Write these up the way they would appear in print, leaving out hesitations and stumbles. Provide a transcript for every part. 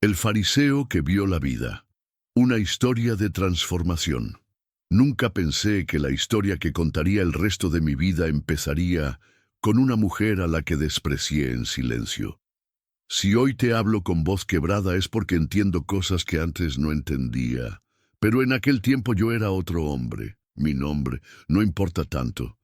El fariseo que vio la vida. Una historia de transformación. Nunca pensé que la historia que contaría el resto de mi vida empezaría con una mujer a la que desprecié en silencio. Si hoy te hablo con voz quebrada es porque entiendo cosas que antes no entendía. Pero en aquel tiempo yo era otro hombre. Mi nombre no importa tanto.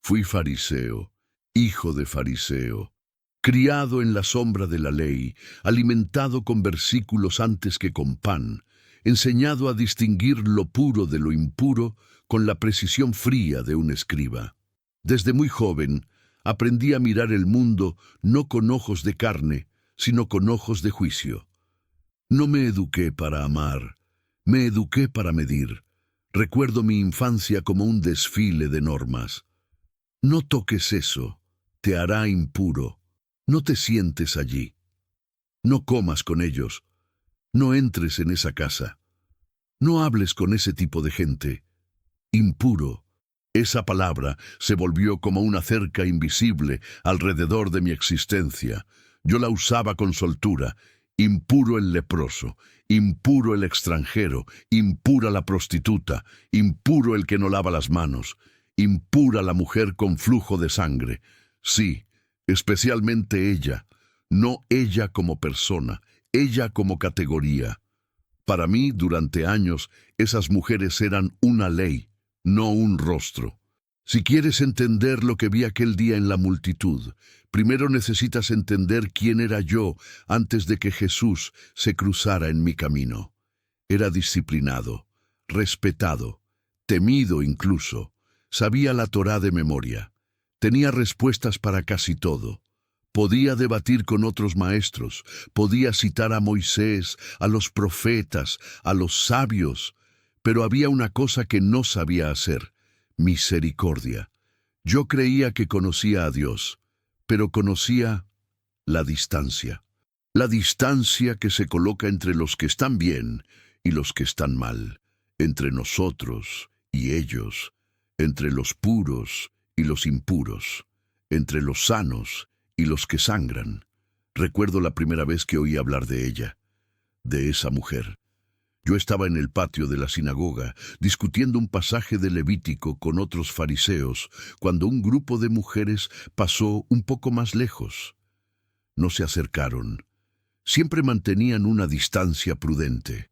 Fui fariseo, hijo de fariseo. Criado en la sombra de la ley, alimentado con versículos antes que con pan, enseñado a distinguir lo puro de lo impuro con la precisión fría de un escriba. Desde muy joven, aprendí a mirar el mundo no con ojos de carne, sino con ojos de juicio. No me eduqué para amar, me eduqué para medir. Recuerdo mi infancia como un desfile de normas. No toques eso, te hará impuro. No te sientes allí. No comas con ellos. No entres en esa casa. No hables con ese tipo de gente. Impuro. Esa palabra se volvió como una cerca invisible alrededor de mi existencia. Yo la usaba con soltura. Impuro el leproso, impuro el extranjero, impura la prostituta, impuro el que no lava las manos, impura la mujer con flujo de sangre. Sí, especialmente ella, no ella como persona, ella como categoría. Para mí, durante años, esas mujeres eran una ley, no un rostro. Si quieres entender lo que vi aquel día en la multitud, primero necesitas entender quién era yo antes de que Jesús se cruzara en mi camino. Era disciplinado, respetado, temido incluso. Sabía la Torá de memoria. Tenía respuestas para casi todo. Podía debatir con otros maestros, podía citar a Moisés, a los profetas, a los sabios, pero había una cosa que no sabía hacer: misericordia. Yo creía que conocía a Dios, pero conocía la distancia. La distancia que se coloca entre los que están bien y los que están mal, entre nosotros y ellos, entre los puros y los impuros, entre los sanos y los que sangran. Recuerdo la primera vez que oí hablar de ella, de esa mujer. Yo estaba en el patio de la sinagoga, discutiendo un pasaje de Levítico con otros fariseos, cuando un grupo de mujeres pasó un poco más lejos. No se acercaron. Siempre mantenían una distancia prudente.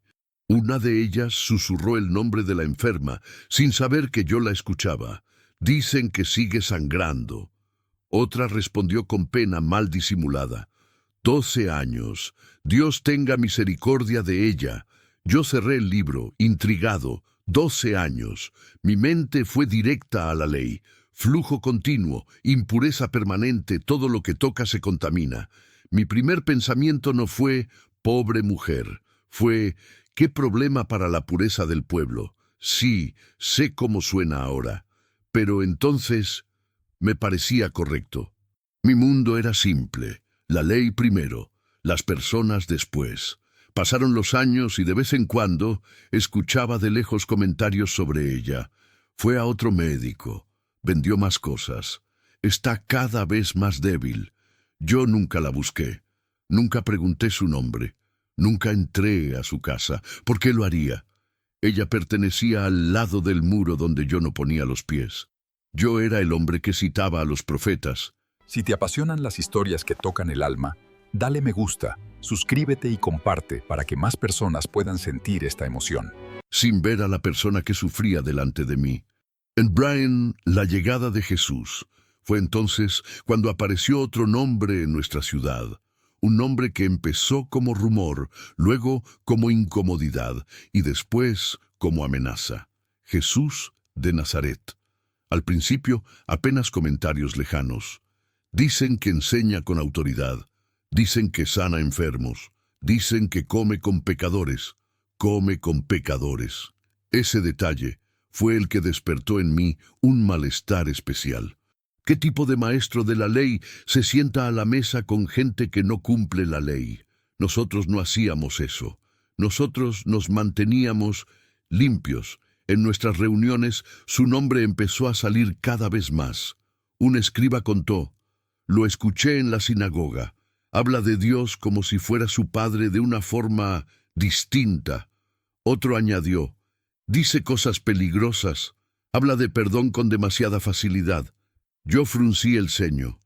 Una de ellas susurró el nombre de la enferma, sin saber que yo la escuchaba. Dicen que sigue sangrando. Otra respondió con pena mal disimulada. 12 años. Dios tenga misericordia de ella. Yo cerré el libro, intrigado. 12 años. Mi mente fue directa a la ley. Flujo continuo, impureza permanente, todo lo que toca se contamina. Mi primer pensamiento no fue, pobre mujer. Fue, qué problema para la pureza del pueblo. Sí, sé cómo suena ahora. Pero entonces me parecía correcto. Mi mundo era simple. La ley primero, las personas después. Pasaron los años y de vez en cuando escuchaba de lejos comentarios sobre ella. Fue a otro médico. Vendió más cosas. Está cada vez más débil. Yo nunca la busqué. Nunca pregunté su nombre. Nunca entré a su casa. ¿Por qué lo haría? Ella pertenecía al lado del muro donde yo no ponía los pies. Yo era el hombre que citaba a los profetas. Si te apasionan las historias que tocan el alma, dale me gusta, suscríbete y comparte para que más personas puedan sentir esta emoción. Sin ver a la persona que sufría delante de mí. En Bryan, la llegada de Jesús. Fue entonces cuando apareció otro nombre en nuestra ciudad. Un nombre que empezó como rumor, luego como incomodidad y después como amenaza. Jesús de Nazaret. Al principio, apenas comentarios lejanos. Dicen que enseña con autoridad. Dicen que sana enfermos. Dicen que come con pecadores. Come con pecadores. Ese detalle fue el que despertó en mí un malestar especial. ¿Qué tipo de maestro de la ley se sienta a la mesa con gente que no cumple la ley? Nosotros no hacíamos eso. Nosotros nos manteníamos limpios. En nuestras reuniones su nombre empezó a salir cada vez más. Un escriba contó: lo escuché en la sinagoga. Habla de Dios como si fuera su Padre de una forma distinta. Otro añadió, dice cosas peligrosas. Habla de perdón con demasiada facilidad. Yo fruncí el ceño.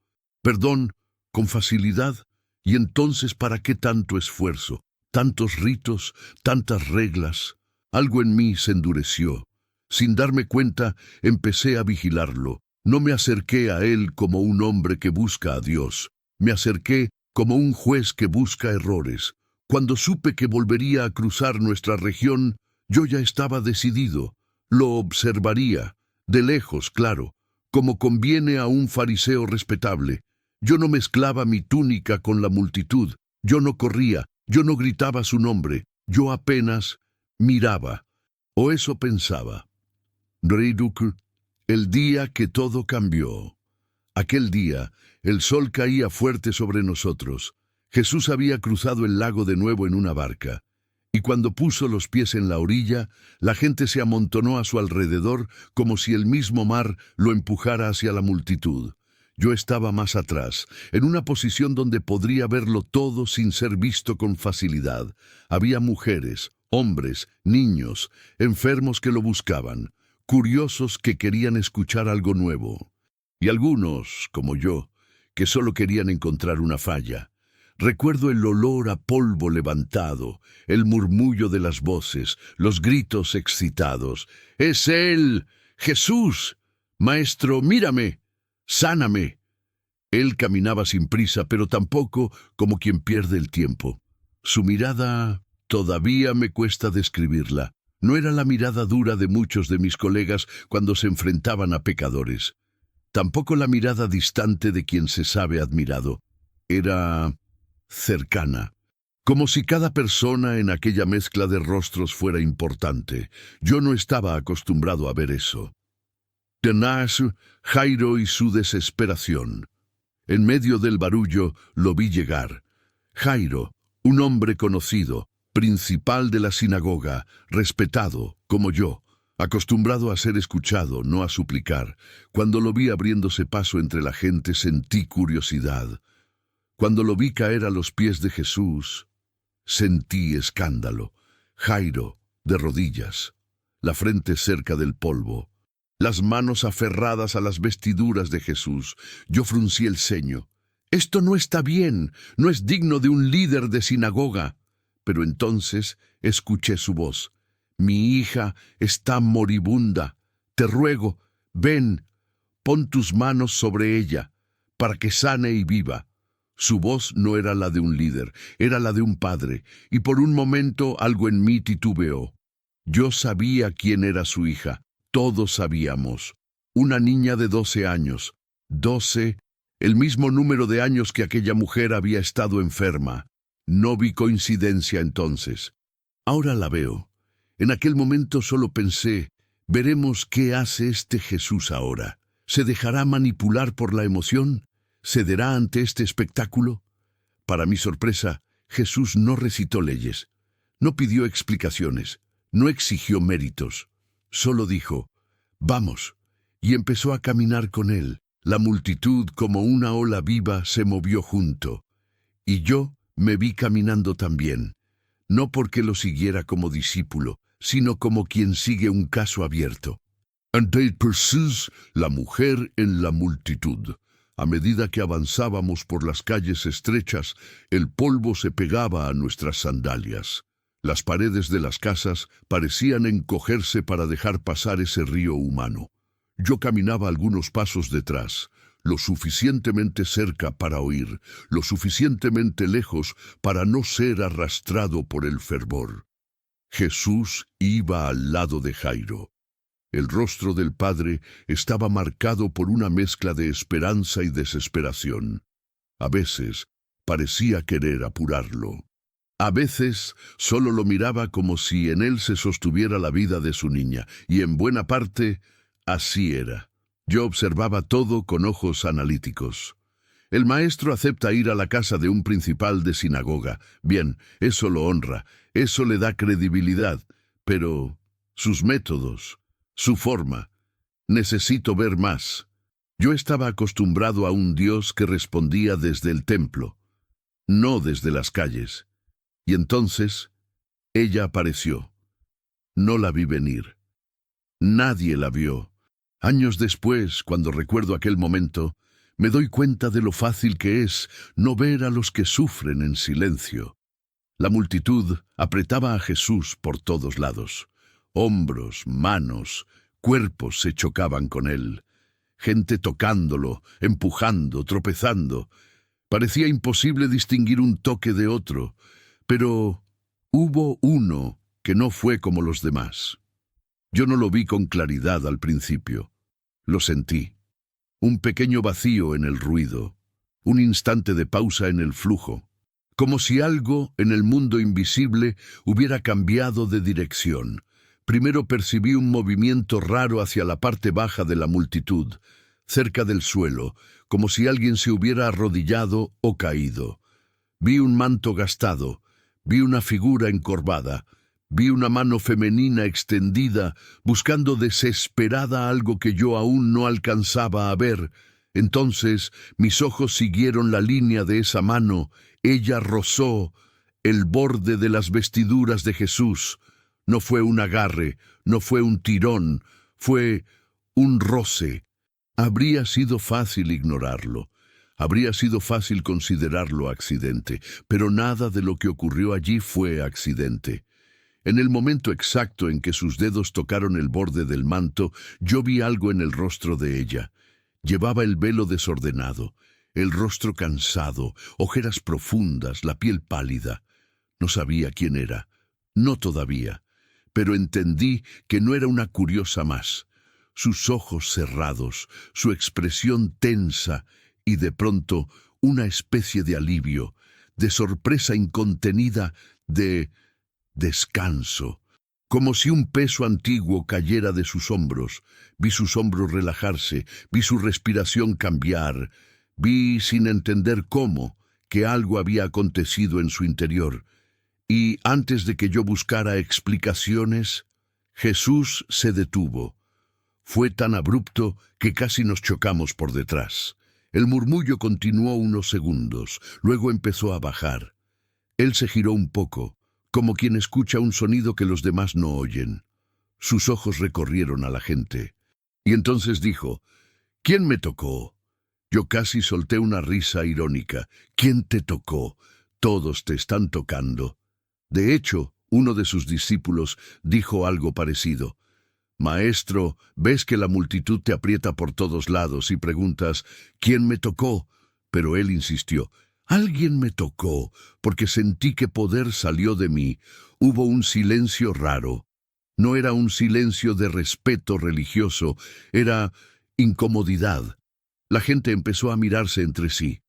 ¿Perdón con facilidad? ¿Y entonces para qué tanto esfuerzo? Tantos ritos, tantas reglas. Algo en mí se endureció. Sin darme cuenta, empecé a vigilarlo. No me acerqué a él como un hombre que busca a Dios. Me acerqué como un juez que busca errores. Cuando supe que volvería a cruzar nuestra región, yo ya estaba decidido. Lo observaría, de lejos, claro, como conviene a un fariseo respetable. Yo no mezclaba mi túnica con la multitud. Yo no corría, yo no gritaba su nombre. Yo apenas miraba. O eso pensaba. Reiduk, el día que todo cambió. Aquel día, el sol caía fuerte sobre nosotros. Jesús había cruzado el lago de nuevo en una barca. Y cuando puso los pies en la orilla, la gente se amontonó a su alrededor como si el mismo mar lo empujara hacia la multitud. Yo estaba más atrás, en una posición donde podría verlo todo sin ser visto con facilidad. Había mujeres, hombres, niños, enfermos que lo buscaban, curiosos que querían escuchar algo nuevo. Y algunos, como yo, que solo querían encontrar una falla. Recuerdo el olor a polvo levantado, el murmullo de las voces, los gritos excitados. ¡Es él! ¡Jesús! Maestro, mírame, sáname. Él caminaba sin prisa, pero tampoco como quien pierde el tiempo. Su mirada todavía me cuesta describirla. No era la mirada dura de muchos de mis colegas cuando se enfrentaban a pecadores. Tampoco la mirada distante de quien se sabe admirado. Era cercana, como si cada persona en aquella mezcla de rostros fuera importante. Yo no estaba acostumbrado a ver eso. Tenaz, Jairo y su desesperación. En medio del barullo lo vi llegar. Jairo, un hombre conocido, principal de la sinagoga, respetado, como yo, acostumbrado a ser escuchado, no a suplicar. Cuando lo vi abriéndose paso entre la gente sentí curiosidad. Cuando lo vi caer a los pies de Jesús, sentí escándalo. Jairo, de rodillas, la frente cerca del polvo, las manos aferradas a las vestiduras de Jesús. Yo fruncí el ceño. Esto no está bien, no es digno de un líder de sinagoga. Pero entonces escuché su voz. Mi hija está moribunda. Te ruego, ven, pon tus manos sobre ella, para que sane y viva. Su voz no era la de un líder, era la de un padre, y por un momento algo en mí titubeó. Yo sabía quién era su hija, todos sabíamos. Una niña de 12 años. 12, el mismo número de años que aquella mujer había estado enferma. No vi coincidencia entonces. Ahora la veo. En aquel momento solo pensé, veremos qué hace este Jesús ahora. ¿Se dejará manipular por la emoción? ¿Cederá ante este espectáculo? Para mi sorpresa, Jesús no recitó leyes, no pidió explicaciones, no exigió méritos. Solo dijo, vamos, y empezó a caminar con él. La multitud, como una ola viva, se movió junto. Y yo me vi caminando también, no porque lo siguiera como discípulo, sino como quien sigue un caso abierto. Ante Jesús, la mujer en la multitud. A medida que avanzábamos por las calles estrechas, el polvo se pegaba a nuestras sandalias. Las paredes de las casas parecían encogerse para dejar pasar ese río humano. Yo caminaba algunos pasos detrás, lo suficientemente cerca para oír, lo suficientemente lejos para no ser arrastrado por el fervor. Jesús iba al lado de Jairo. El rostro del padre estaba marcado por una mezcla de esperanza y desesperación. A veces parecía querer apurarlo. A veces solo lo miraba como si en él se sostuviera la vida de su niña, y en buena parte así era. Yo observaba todo con ojos analíticos. El maestro acepta ir a la casa de un principal de sinagoga. Bien, eso lo honra, eso le da credibilidad, pero sus métodos, su forma, necesito ver más. Yo estaba acostumbrado a un Dios que respondía desde el templo. no desde las calles. Y entonces, ella apareció. No la vi venir. Nadie la vio. Años después, cuando recuerdo aquel momento, me doy cuenta de lo fácil que es no ver a los que sufren en silencio. La multitud apretaba a Jesús por todos lados. Hombros, manos, cuerpos se chocaban con él. Gente tocándolo, empujando, tropezando. Parecía imposible distinguir un toque de otro, pero hubo uno que no fue como los demás. Yo no lo vi con claridad al principio. Lo sentí. Un pequeño vacío en el ruido, un instante de pausa en el flujo, como si algo en el mundo invisible hubiera cambiado de dirección. Primero percibí un movimiento raro hacia la parte baja de la multitud, cerca del suelo, como si alguien se hubiera arrodillado o caído. Vi un manto gastado, vi una figura encorvada, vi una mano femenina extendida, buscando desesperada algo que yo aún no alcanzaba a ver. Entonces mis ojos siguieron la línea de esa mano. Ella rozó el borde de las vestiduras de Jesús. No fue un agarre, no fue un tirón, fue un roce. Habría sido fácil ignorarlo. Habría sido fácil considerarlo accidente, pero nada de lo que ocurrió allí fue accidente. En el momento exacto en que sus dedos tocaron el borde del manto, yo vi algo en el rostro de ella. Llevaba el velo desordenado, el rostro cansado, ojeras profundas, la piel pálida. No sabía quién era, no todavía, pero entendí que no era una curiosa más. Sus ojos cerrados, su expresión tensa y de pronto una especie de alivio, de sorpresa incontenida, de descanso, como si un peso antiguo cayera de sus hombros. Vi sus hombros relajarse, vi su respiración cambiar, vi, sin entender cómo, que algo había acontecido en su interior. Y antes de que yo buscara explicaciones, Jesús se detuvo. Fue tan abrupto que casi nos chocamos por detrás. El murmullo continuó unos segundos, luego empezó a bajar. Él se giró un poco, como quien escucha un sonido que los demás no oyen. Sus ojos recorrieron a la gente. Y entonces dijo: «¿Quién me tocó?». Yo casi solté una risa irónica. «¿Quién te tocó? Todos te están tocando». De hecho, uno de sus discípulos dijo algo parecido. «Maestro, ves que la multitud te aprieta por todos lados y preguntas, ¿quién me tocó?». Pero él insistió: «Alguien me tocó, porque sentí que poder salió de mí». Hubo un silencio raro. No era un silencio de respeto religioso, era incomodidad. La gente empezó a mirarse entre sí.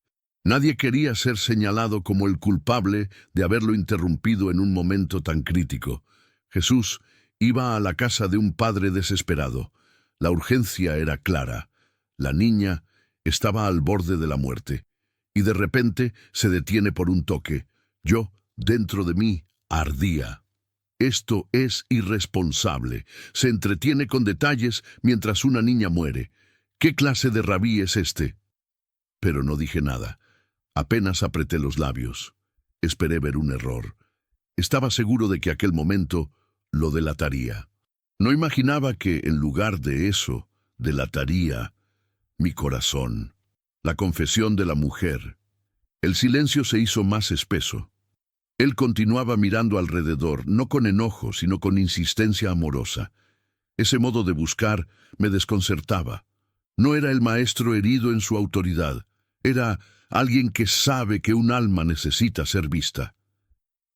Nadie quería ser señalado como el culpable de haberlo interrumpido en un momento tan crítico. Jesús iba a la casa de un padre desesperado. La urgencia era clara. La niña estaba al borde de la muerte. Y de repente se detiene por un toque. Yo, dentro de mí, ardía. Esto es irresponsable. Se entretiene con detalles mientras una niña muere. ¿Qué clase de rabí es este? Pero no dije nada. Apenas apreté los labios. Esperé ver un error. Estaba seguro de que aquel momento lo delataría. No imaginaba que, en lugar de eso, delataría mi corazón. La confesión de la mujer. El silencio se hizo más espeso. Él continuaba mirando alrededor, no con enojo, sino con insistencia amorosa. Ese modo de buscar me desconcertaba. No era el maestro herido en su autoridad. Era alguien que sabe que un alma necesita ser vista.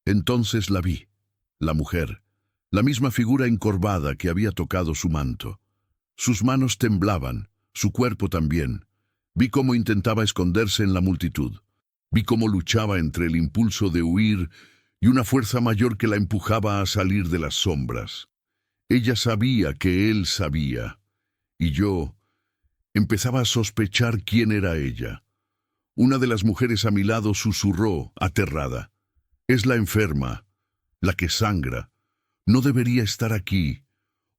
Entonces la vi, la mujer, la misma figura encorvada que había tocado su manto. Sus manos temblaban, su cuerpo también. Vi cómo intentaba esconderse en la multitud. Vi cómo luchaba entre el impulso de huir y una fuerza mayor que la empujaba a salir de las sombras. Ella sabía que él sabía, y yo empezaba a sospechar quién era ella. Una de las mujeres a mi lado susurró, aterrada: «Es la enferma, la que sangra. No debería estar aquí».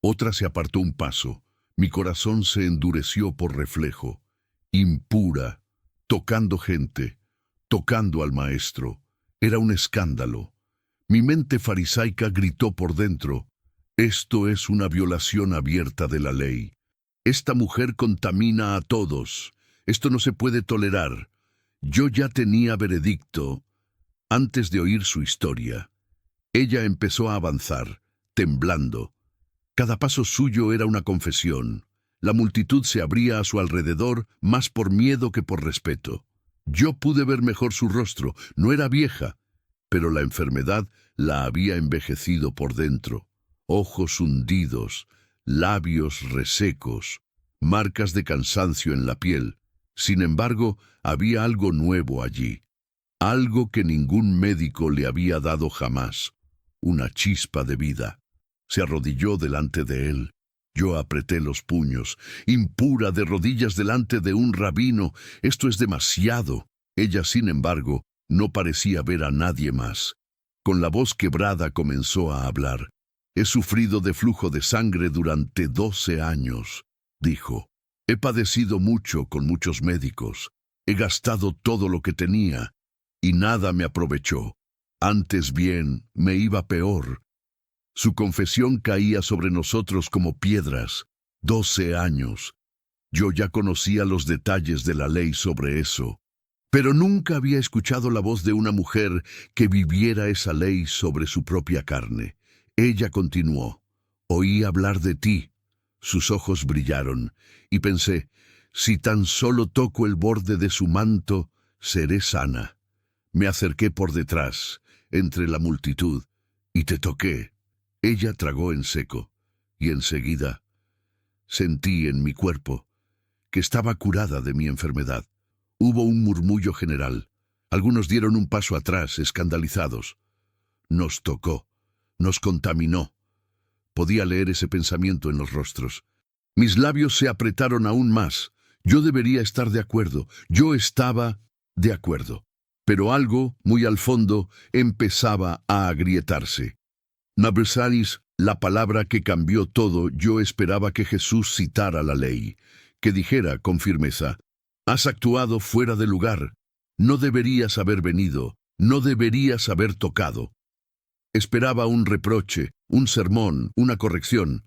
Otra se apartó un paso. Mi corazón se endureció por reflejo. Impura, tocando gente, tocando al maestro. Era un escándalo. Mi mente farisaica gritó por dentro: esto es una violación abierta de la ley. Esta mujer contamina a todos. Esto no se puede tolerar. Yo ya tenía veredicto antes de oír su historia. Ella empezó a avanzar, temblando. Cada paso suyo era una confesión. La multitud se abría a su alrededor, más por miedo que por respeto. Yo pude ver mejor su rostro. No era vieja, pero la enfermedad la había envejecido por dentro. Ojos hundidos, labios resecos, marcas de cansancio en la piel. Sin embargo, había algo nuevo allí, algo que ningún médico le había dado jamás, una chispa de vida. Se arrodilló delante de él. Yo apreté los puños. Impura, de rodillas delante de un rabino. Esto es demasiado. Ella, sin embargo, no parecía ver a nadie más. Con la voz quebrada comenzó a hablar. He sufrido de flujo de sangre durante 12 años, dijo. He padecido mucho con muchos médicos. He gastado todo lo que tenía y nada me aprovechó. Antes bien, me iba peor. Su confesión caía sobre nosotros como piedras. 12 años. Yo ya conocía los detalles de la ley sobre eso, pero nunca había escuchado la voz de una mujer que viviera esa ley sobre su propia carne. Ella continuó: oí hablar de ti. Sus ojos brillaron, y pensé: si tan solo toco el borde de su manto, seré sana. Me acerqué por detrás, entre la multitud, y te toqué. Ella tragó en seco, y enseguida sentí en mi cuerpo que estaba curada de mi enfermedad. Hubo un murmullo general. Algunos dieron un paso atrás, escandalizados. Nos tocó, nos contaminó. Podía leer ese pensamiento en los rostros. Mis labios se apretaron aún más. Yo debería estar de acuerdo. Yo estaba de acuerdo. Pero algo, muy al fondo, empezaba a agrietarse. Nabersalis, la palabra que cambió todo. Yo esperaba que Jesús citara la ley, que dijera con firmeza: has actuado fuera de lugar. No deberías haber venido. No deberías haber tocado. Esperaba un reproche, un sermón, una corrección.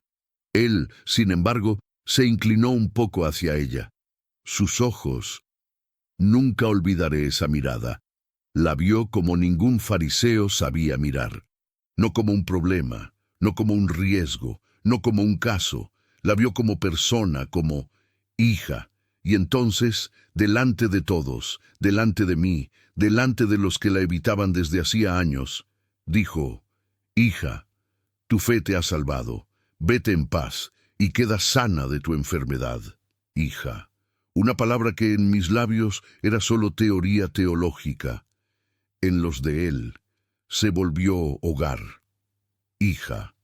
Él, sin embargo, se inclinó un poco hacia ella. Sus ojos. Nunca olvidaré esa mirada. La vio como ningún fariseo sabía mirar. No como un problema, no como un riesgo, no como un caso. La vio como persona, como hija. Y entonces, delante de todos, delante de mí, delante de los que la evitaban desde hacía años, dijo: hija, tu fe te ha salvado. Vete en paz y queda sana de tu enfermedad. Hija. Una palabra que en mis labios era solo teoría teológica. En los de él se volvió hogar. Hija.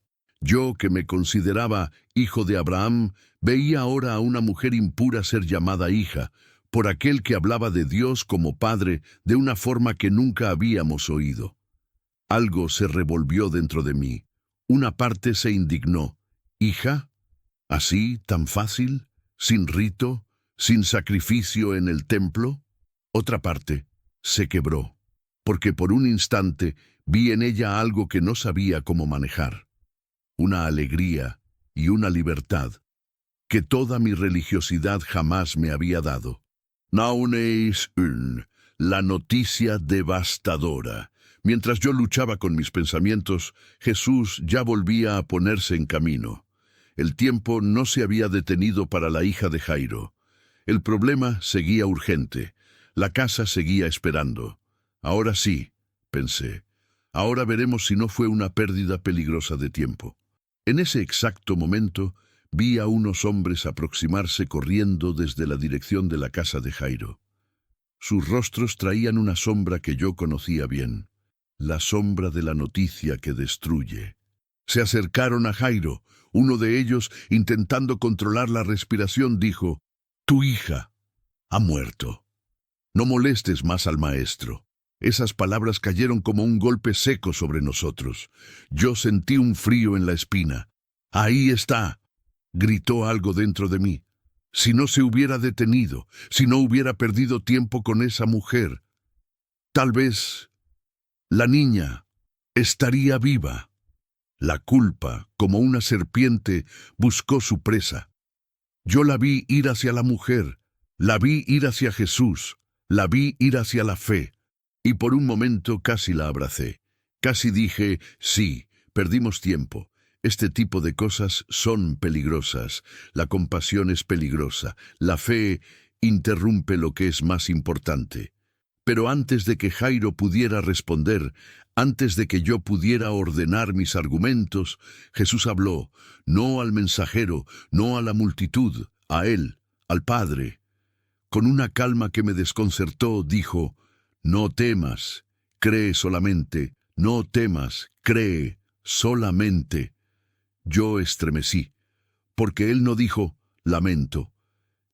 Yo, que me consideraba hijo de Abraham, veía ahora a una mujer impura ser llamada hija, por aquel que hablaba de Dios como Padre de una forma que nunca habíamos oído. Algo se revolvió dentro de mí. Una parte se indignó. ¿Hija? ¿Así, tan fácil? ¿Sin rito? ¿Sin sacrificio en el templo? Otra parte se quebró, porque por un instante vi en ella algo que no sabía cómo manejar. Una alegría y una libertad que toda mi religiosidad jamás me había dado. Nauneis un, la noticia devastadora. Mientras yo luchaba con mis pensamientos, Jesús ya volvía a ponerse en camino. El tiempo no se había detenido para la hija de Jairo. El problema seguía urgente. La casa seguía esperando. Ahora sí, pensé. Ahora veremos si no fue una pérdida peligrosa de tiempo. En ese exacto momento, vi a unos hombres aproximarse corriendo desde la dirección de la casa de Jairo. Sus rostros traían una sombra que yo conocía bien. La sombra de la noticia que destruye. Se acercaron a Jairo. Uno de ellos, intentando controlar la respiración, dijo: tu hija ha muerto. No molestes más al maestro. Esas palabras cayeron como un golpe seco sobre nosotros. Yo sentí un frío en la espina. Ahí está, gritó algo dentro de mí. Si no se hubiera detenido, si no hubiera perdido tiempo con esa mujer. Tal vez la niña estaría viva. La culpa, como una serpiente, buscó su presa. Yo la vi ir hacia la mujer, la vi ir hacia Jesús, la vi ir hacia la fe, y por un momento casi la abracé. Casi dije, sí, perdimos tiempo. Este tipo de cosas son peligrosas. La compasión es peligrosa. La fe interrumpe lo que es más importante. Pero antes de que Jairo pudiera responder, antes de que yo pudiera ordenar mis argumentos, Jesús habló, no al mensajero, no a la multitud, a él, al Padre. Con una calma que me desconcertó, dijo, no temas, cree solamente, no temas, cree solamente. Yo estremecí, porque él no dijo, lamento,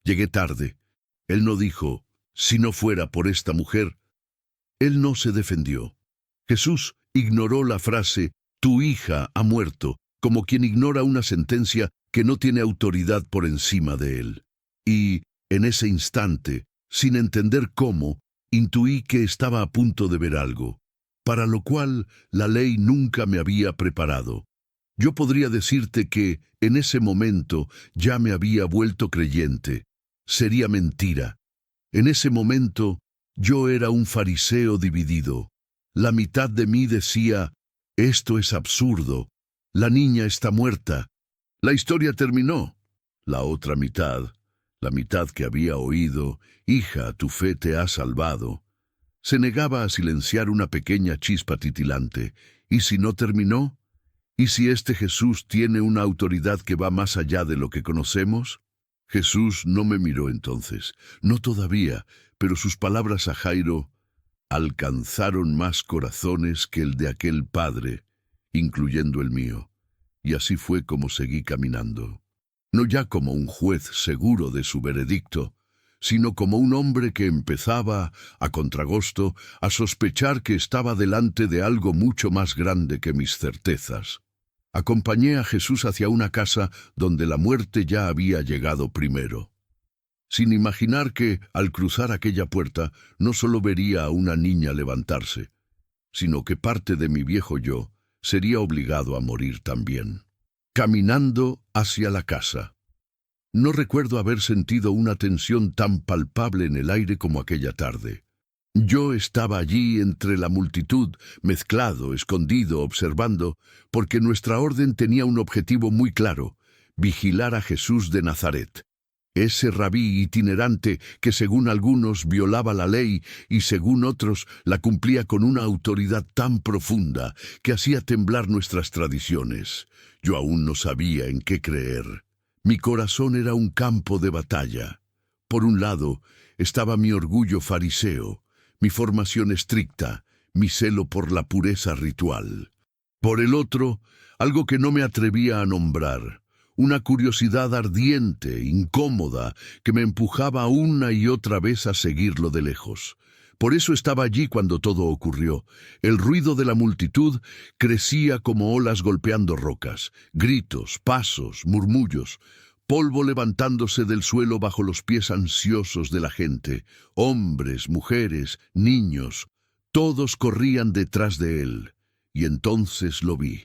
llegué tarde. Él no dijo, si no fuera por esta mujer. Él no se defendió. Jesús ignoró la frase, tu hija ha muerto, como quien ignora una sentencia que no tiene autoridad por encima de él. Y, en ese instante, sin entender cómo, intuí que estaba a punto de ver algo, para lo cual la ley nunca me había preparado. Yo podría decirte que, en ese momento, ya me había vuelto creyente. Sería mentira. En ese momento, yo era un fariseo dividido. La mitad de mí decía, esto es absurdo, la niña está muerta, la historia terminó. La otra mitad, la mitad que había oído, hija, tu fe te ha salvado, se negaba a silenciar una pequeña chispa titilante. ¿Y si no terminó? ¿Y si este Jesús tiene una autoridad que va más allá de lo que conocemos? Jesús no me miró entonces, no todavía, pero sus palabras a Jairo alcanzaron más corazones que el de aquel padre, incluyendo el mío. Y así fue como seguí caminando. No ya como un juez seguro de su veredicto, sino como un hombre que empezaba, a contragosto, a sospechar que estaba delante de algo mucho más grande que mis certezas. Acompañé a Jesús hacia una casa donde la muerte ya había llegado primero, sin imaginar que, al cruzar aquella puerta, no solo vería a una niña levantarse, sino que parte de mi viejo yo sería obligado a morir también. Caminando hacia la casa. No recuerdo haber sentido una tensión tan palpable en el aire como aquella tarde. Yo estaba allí entre la multitud, mezclado, escondido, observando, porque nuestra orden tenía un objetivo muy claro: vigilar a Jesús de Nazaret. Ese rabí itinerante que según algunos violaba la ley y según otros la cumplía con una autoridad tan profunda que hacía temblar nuestras tradiciones. Yo aún no sabía en qué creer. Mi corazón era un campo de batalla. Por un lado estaba mi orgullo fariseo, mi formación estricta, mi celo por la pureza ritual. Por el otro, algo que no me atrevía a nombrar, una curiosidad ardiente, incómoda, que me empujaba una y otra vez a seguirlo de lejos. Por eso estaba allí cuando todo ocurrió. El ruido de la multitud crecía como olas golpeando rocas, gritos, pasos, murmullos, polvo levantándose del suelo bajo los pies ansiosos de la gente. Hombres, mujeres, niños, todos corrían detrás de él. Y entonces lo vi.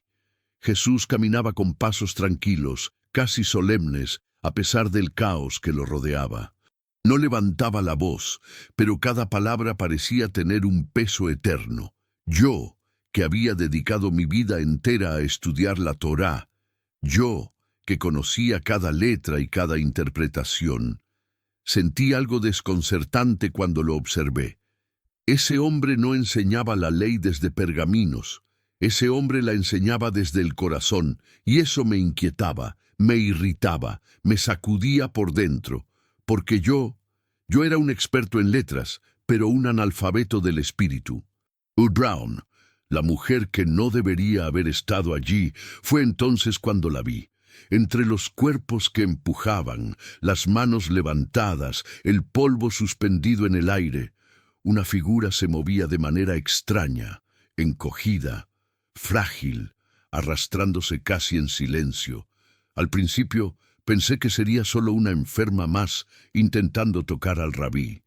Jesús caminaba con pasos tranquilos, casi solemnes, a pesar del caos que lo rodeaba. No levantaba la voz, pero cada palabra parecía tener un peso eterno. Yo, que había dedicado mi vida entera a estudiar la Torá, yo, que conocía cada letra y cada interpretación, sentí algo desconcertante cuando lo observé. Ese hombre no enseñaba la ley desde pergaminos, ese hombre la enseñaba desde el corazón, y eso me inquietaba, me irritaba, me sacudía por dentro, porque yo era un experto en letras, pero un analfabeto del espíritu. Brown, la mujer que no debería haber estado allí, fue entonces cuando la vi. Entre los cuerpos que empujaban, las manos levantadas, el polvo suspendido en el aire, una figura se movía de manera extraña, encogida, frágil, arrastrándose casi en silencio. Al principio pensé que sería solo una enferma más intentando tocar al rabí,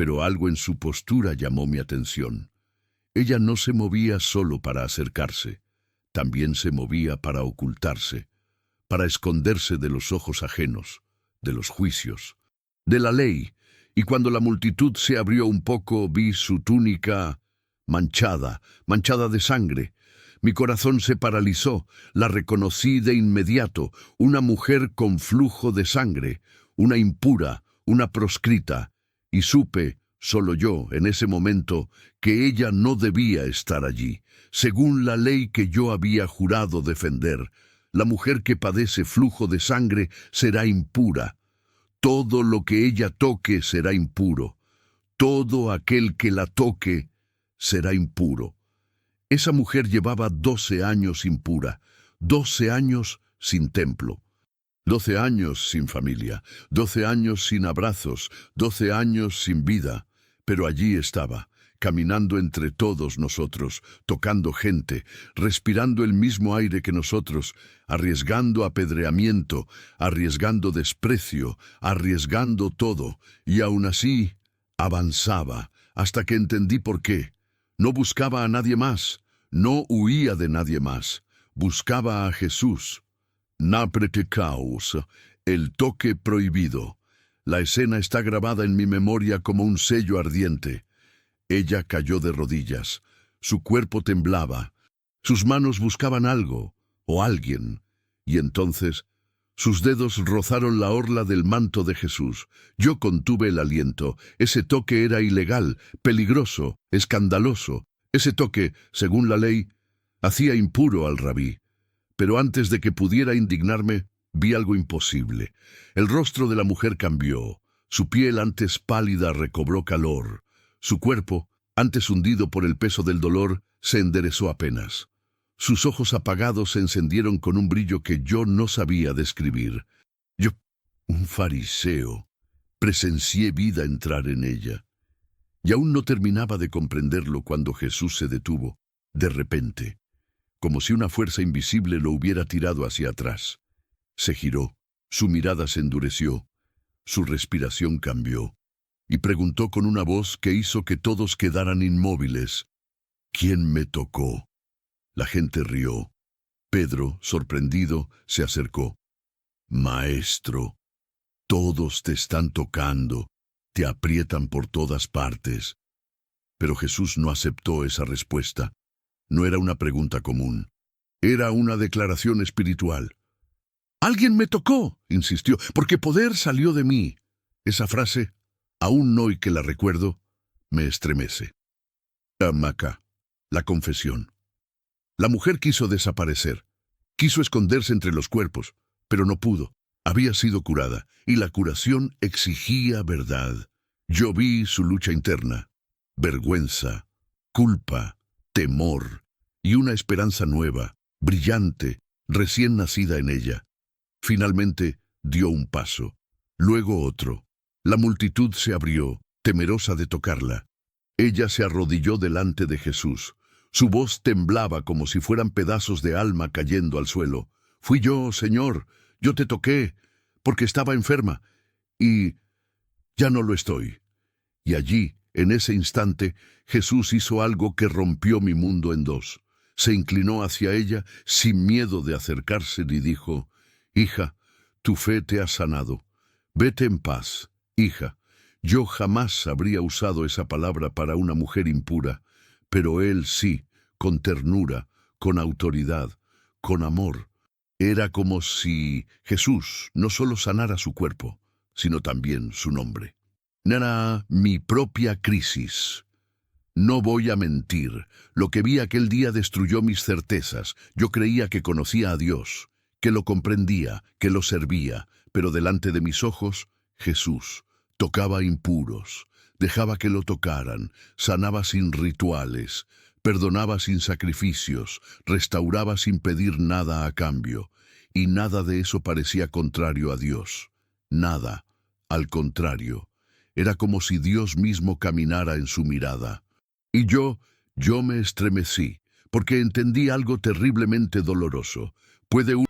pero algo en su postura llamó mi atención. Ella no se movía solo para acercarse, también se movía para ocultarse, para esconderse de los ojos ajenos, de los juicios, de la ley, y cuando la multitud se abrió un poco vi su túnica manchada de sangre. Mi corazón se paralizó, la reconocí de inmediato, una mujer con flujo de sangre, una impura, una proscrita, y supe, solo yo, en ese momento, que ella no debía estar allí, según la ley que yo había jurado defender. La mujer que padece flujo de sangre será impura. Todo lo que ella toque será impuro. Todo aquel que la toque será impuro. Esa mujer llevaba 12 años impura, 12 años sin templo, 12 años sin familia, 12 años sin abrazos, 12 años sin vida, pero allí estaba, caminando entre todos nosotros, tocando gente, respirando el mismo aire que nosotros, arriesgando apedreamiento, arriesgando desprecio, arriesgando todo, y aún así avanzaba, hasta que entendí por qué. No buscaba a nadie más, no huía de nadie más, buscaba a Jesús. Napreticaus, el toque prohibido. La escena está grabada en mi memoria como un sello ardiente. Ella cayó de rodillas, su cuerpo temblaba, sus manos buscaban algo o alguien, y entonces sus dedos rozaron la orla del manto de Jesús. Yo contuve el aliento. Ese toque era ilegal, peligroso, escandaloso. Ese toque, según la ley, hacía impuro al rabí. Pero antes de que pudiera indignarme, vi algo imposible. El rostro de la mujer cambió. Su piel, antes pálida, recobró calor. Su cuerpo, antes hundido por el peso del dolor, se enderezó apenas. Sus ojos apagados se encendieron con un brillo que yo no sabía describir. Yo, un fariseo, presencié vida entrar en ella. Y aún no terminaba de comprenderlo cuando Jesús se detuvo, de repente, como si una fuerza invisible lo hubiera tirado hacia atrás. Se giró, su mirada se endureció, su respiración cambió, y preguntó con una voz que hizo que todos quedaran inmóviles: ¿Quién me tocó? La gente rió. Pedro, sorprendido, se acercó. Maestro, todos te están tocando, te aprietan por todas partes. Pero Jesús no aceptó esa respuesta. No era una pregunta común. Era una declaración espiritual. «¡Alguien me tocó!», insistió, «porque poder salió de mí». Esa frase, aún hoy que la recuerdo, me estremece. Amaca, la confesión. La mujer quiso desaparecer. Quiso esconderse entre los cuerpos, pero no pudo. Había sido curada, y la curación exigía verdad. Yo vi su lucha interna. Vergüenza, culpa, temor, y una esperanza nueva, brillante, recién nacida en ella. Finalmente dio un paso, luego otro. La multitud se abrió, temerosa de tocarla. Ella se arrodilló delante de Jesús. Su voz temblaba como si fueran pedazos de alma cayendo al suelo. «Fui yo, Señor, yo te toqué, porque estaba enferma, y ya no lo estoy». Y allí, en ese instante, Jesús hizo algo que rompió mi mundo en dos. Se inclinó hacia ella, sin miedo de acercarse, y dijo: «Hija, tu fe te ha sanado. Vete en paz, hija». Yo jamás habría usado esa palabra para una mujer impura, pero él sí, con ternura, con autoridad, con amor. Era como si Jesús no solo sanara su cuerpo, sino también su nombre. Era mi propia crisis. No voy a mentir, lo que vi aquel día destruyó mis certezas. Yo creía que conocía a Dios, que lo comprendía, que lo servía, pero delante de mis ojos, Jesús tocaba impuros, dejaba que lo tocaran, sanaba sin rituales, perdonaba sin sacrificios, restauraba sin pedir nada a cambio, y nada de eso parecía contrario a Dios. Nada, al contrario, era como si Dios mismo caminara en su mirada. Y yo me estremecí, porque entendí algo terriblemente doloroso.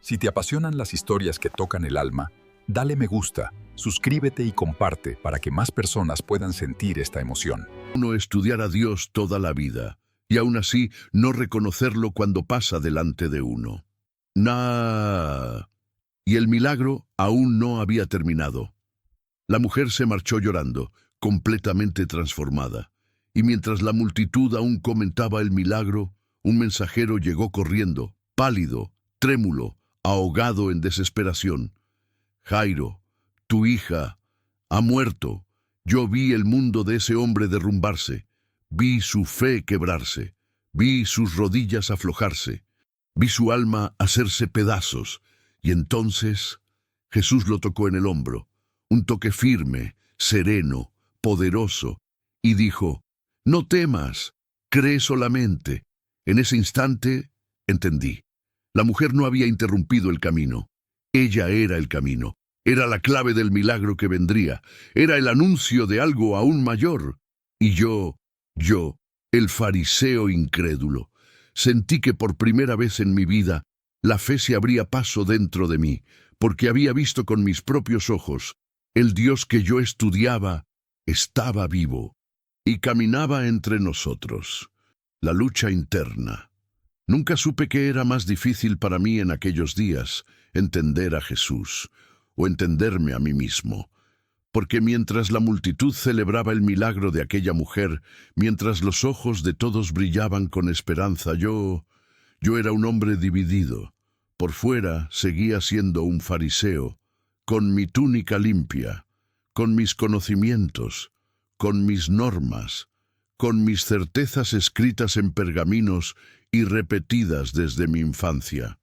Si te apasionan las historias que tocan el alma, dale me gusta, Suscríbete y comparte para que más personas puedan sentir esta emoción. Uno estudiar a Dios toda la vida y aún así no reconocerlo cuando pasa delante de uno. Y el milagro aún no había terminado. La mujer se marchó llorando, completamente transformada. Y mientras la multitud aún comentaba el milagro, un mensajero llegó corriendo, pálido, trémulo, ahogado en desesperación. Jairo, tu hija ha muerto. Yo vi el mundo de ese hombre derrumbarse. Vi su fe quebrarse. Vi sus rodillas aflojarse. Vi su alma hacerse pedazos. Y entonces Jesús lo tocó en el hombro. Un toque firme, sereno, poderoso. Y dijo, no temas, cree solamente. En ese instante entendí. La mujer no había interrumpido el camino. Ella era el camino. Era la clave del milagro que vendría. Era el anuncio de algo aún mayor. Y yo, el fariseo incrédulo, sentí que por primera vez en mi vida la fe se abría paso dentro de mí, porque había visto con mis propios ojos el Dios que yo estudiaba estaba vivo y caminaba entre nosotros. La lucha interna. Nunca supe qué era más difícil para mí en aquellos días, entender a Jesús o entenderme a mí mismo. Porque mientras la multitud celebraba el milagro de aquella mujer, mientras los ojos de todos brillaban con esperanza, yo era un hombre dividido. Por fuera seguía siendo un fariseo, con mi túnica limpia, con mis conocimientos, con mis normas, con mis certezas escritas en pergaminos y repetidas desde mi infancia.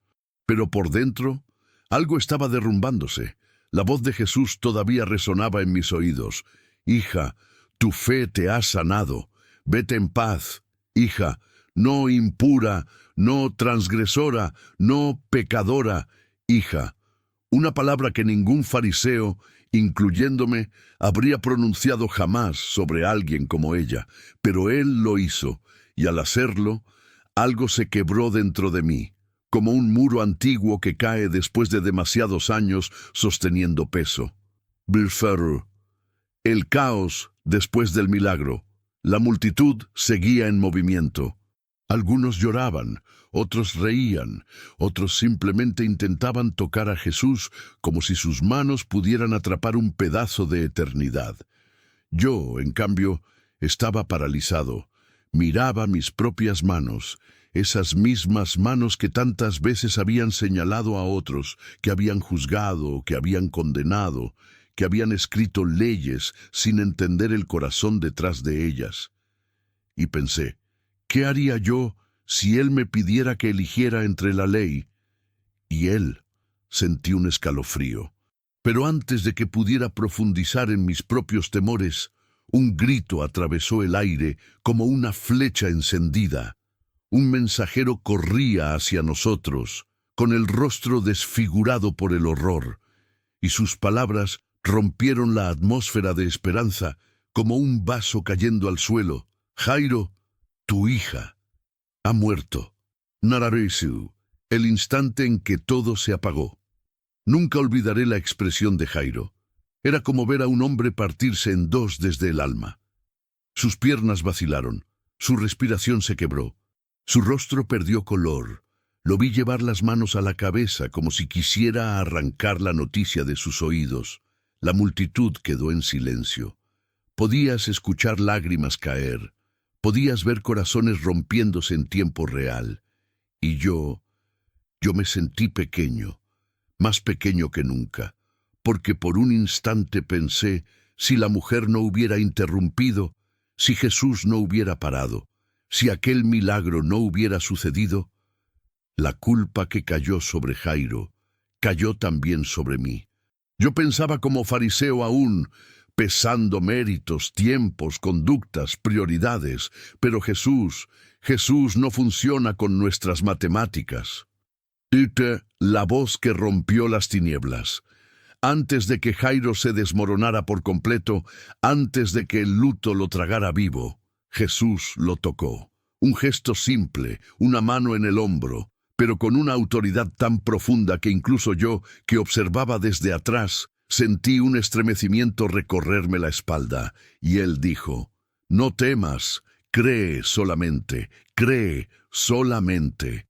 Pero por dentro, algo estaba derrumbándose. La voz de Jesús todavía resonaba en mis oídos. Hija, tu fe te ha sanado. Vete en paz. Hija, no impura, no transgresora, no pecadora. Hija, una palabra que ningún fariseo, incluyéndome, habría pronunciado jamás sobre alguien como ella. Pero él lo hizo, y al hacerlo, algo se quebró dentro de mí, como un muro antiguo que cae después de demasiados años sosteniendo peso. El caos después del milagro. La multitud seguía en movimiento. Algunos lloraban, otros reían, otros simplemente intentaban tocar a Jesús como si sus manos pudieran atrapar un pedazo de eternidad. Yo, en cambio, estaba paralizado. Miraba mis propias manos, esas mismas manos que tantas veces habían señalado a otros, que habían juzgado, que habían condenado, que habían escrito leyes sin entender el corazón detrás de ellas. Y pensé, ¿qué haría yo si él me pidiera que eligiera entre la ley? Y él sentí un escalofrío. Pero antes de que pudiera profundizar en mis propios temores, un grito atravesó el aire como una flecha encendida. Un mensajero corría hacia nosotros, con el rostro desfigurado por el horror, y sus palabras rompieron la atmósfera de esperanza como un vaso cayendo al suelo. Jairo, tu hija ha muerto. Nararisu, el instante en que todo se apagó. Nunca olvidaré la expresión de Jairo. Era como ver a un hombre partirse en dos desde el alma. Sus piernas vacilaron, su respiración se quebró, su rostro perdió color. Lo vi llevar las manos a la cabeza como si quisiera arrancar la noticia de sus oídos. La multitud quedó en silencio. Podías escuchar lágrimas caer. Podías ver corazones rompiéndose en tiempo real. Y yo me sentí pequeño, más pequeño que nunca, porque por un instante pensé, si la mujer no hubiera interrumpido, si Jesús no hubiera parado, si aquel milagro no hubiera sucedido, la culpa que cayó sobre Jairo cayó también sobre mí. Yo pensaba como fariseo aún, pesando méritos, tiempos, conductas, prioridades, pero Jesús no funciona con nuestras matemáticas. La voz que rompió las tinieblas. Antes de que Jairo se desmoronara por completo, antes de que el luto lo tragara vivo, Jesús lo tocó. Un gesto simple, una mano en el hombro, pero con una autoridad tan profunda que incluso yo, que observaba desde atrás, Sentí un estremecimiento recorrerme la espalda, y él dijo, «No temas, cree solamente, cree solamente».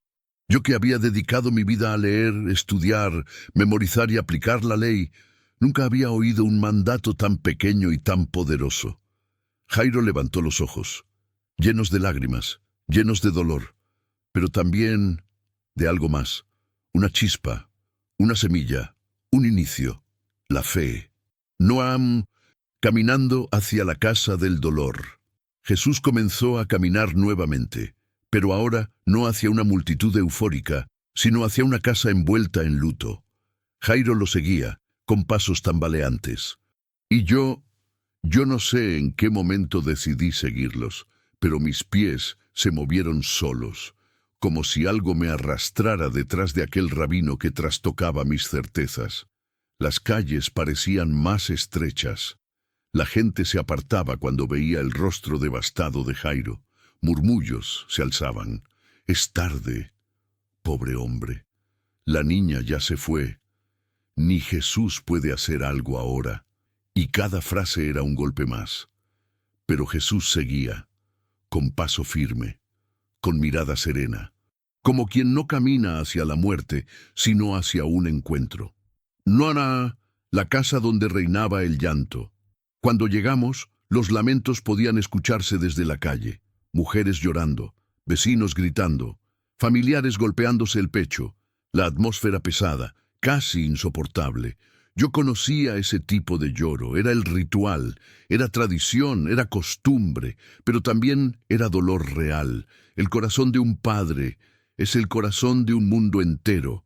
Yo que había dedicado mi vida a leer, estudiar, memorizar y aplicar la ley, nunca había oído un mandato tan pequeño y tan poderoso. Jairo levantó los ojos, llenos de lágrimas, llenos de dolor, pero también de algo más, una chispa, una semilla, un inicio, la fe. Noam, caminando hacia la casa del dolor. Jesús comenzó a caminar nuevamente, pero ahora no hacia una multitud eufórica, sino hacia una casa envuelta en luto. Jairo lo seguía, con pasos tambaleantes. Y yo no sé en qué momento decidí seguirlos, pero mis pies se movieron solos, como si algo me arrastrara detrás de aquel rabino que trastocaba mis certezas. Las calles parecían más estrechas. La gente se apartaba cuando veía el rostro devastado de Jairo. Murmullos se alzaban. «Es tarde, pobre hombre. La niña ya se fue. Ni Jesús puede hacer algo ahora». Y cada frase era un golpe más. Pero Jesús seguía, con paso firme, con mirada serena, como quien no camina hacia la muerte, sino hacia un encuentro. No era la casa donde reinaba el llanto. Cuando llegamos, los lamentos podían escucharse desde la calle. Mujeres llorando, vecinos gritando, familiares golpeándose el pecho, la atmósfera pesada, casi insoportable. Yo conocía ese tipo de lloro, era el ritual, era tradición, era costumbre, pero también era dolor real. El corazón de un padre es el corazón de un mundo entero,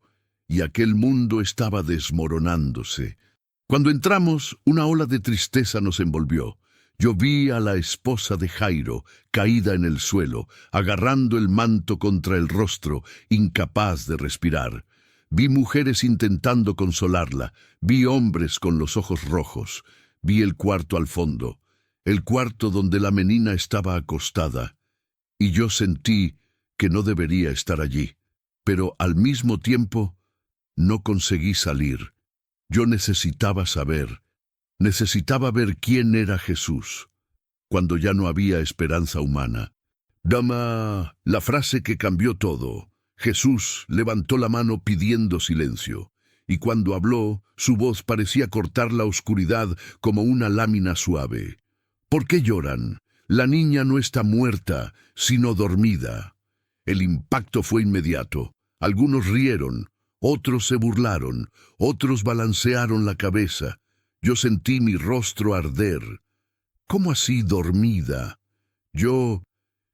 y aquel mundo estaba desmoronándose. Cuando entramos, una ola de tristeza nos envolvió. Yo vi a la esposa de Jairo, caída en el suelo, agarrando el manto contra el rostro, incapaz de respirar. Vi mujeres intentando consolarla, vi hombres con los ojos rojos, vi el cuarto al fondo, el cuarto donde la menina estaba acostada, y yo sentí que no debería estar allí, pero al mismo tiempo no conseguí salir. Yo necesitaba saber, necesitaba ver quién era Jesús, cuando ya no había esperanza humana. Dama, la frase que cambió todo. Jesús levantó la mano pidiendo silencio, y cuando habló, su voz parecía cortar la oscuridad como una lámina suave. ¿Por qué lloran? La niña no está muerta, sino dormida. El impacto fue inmediato. Algunos rieron, otros se burlaron, otros balancearon la cabeza. Yo sentí mi rostro arder. ¿Cómo así dormida? Yo,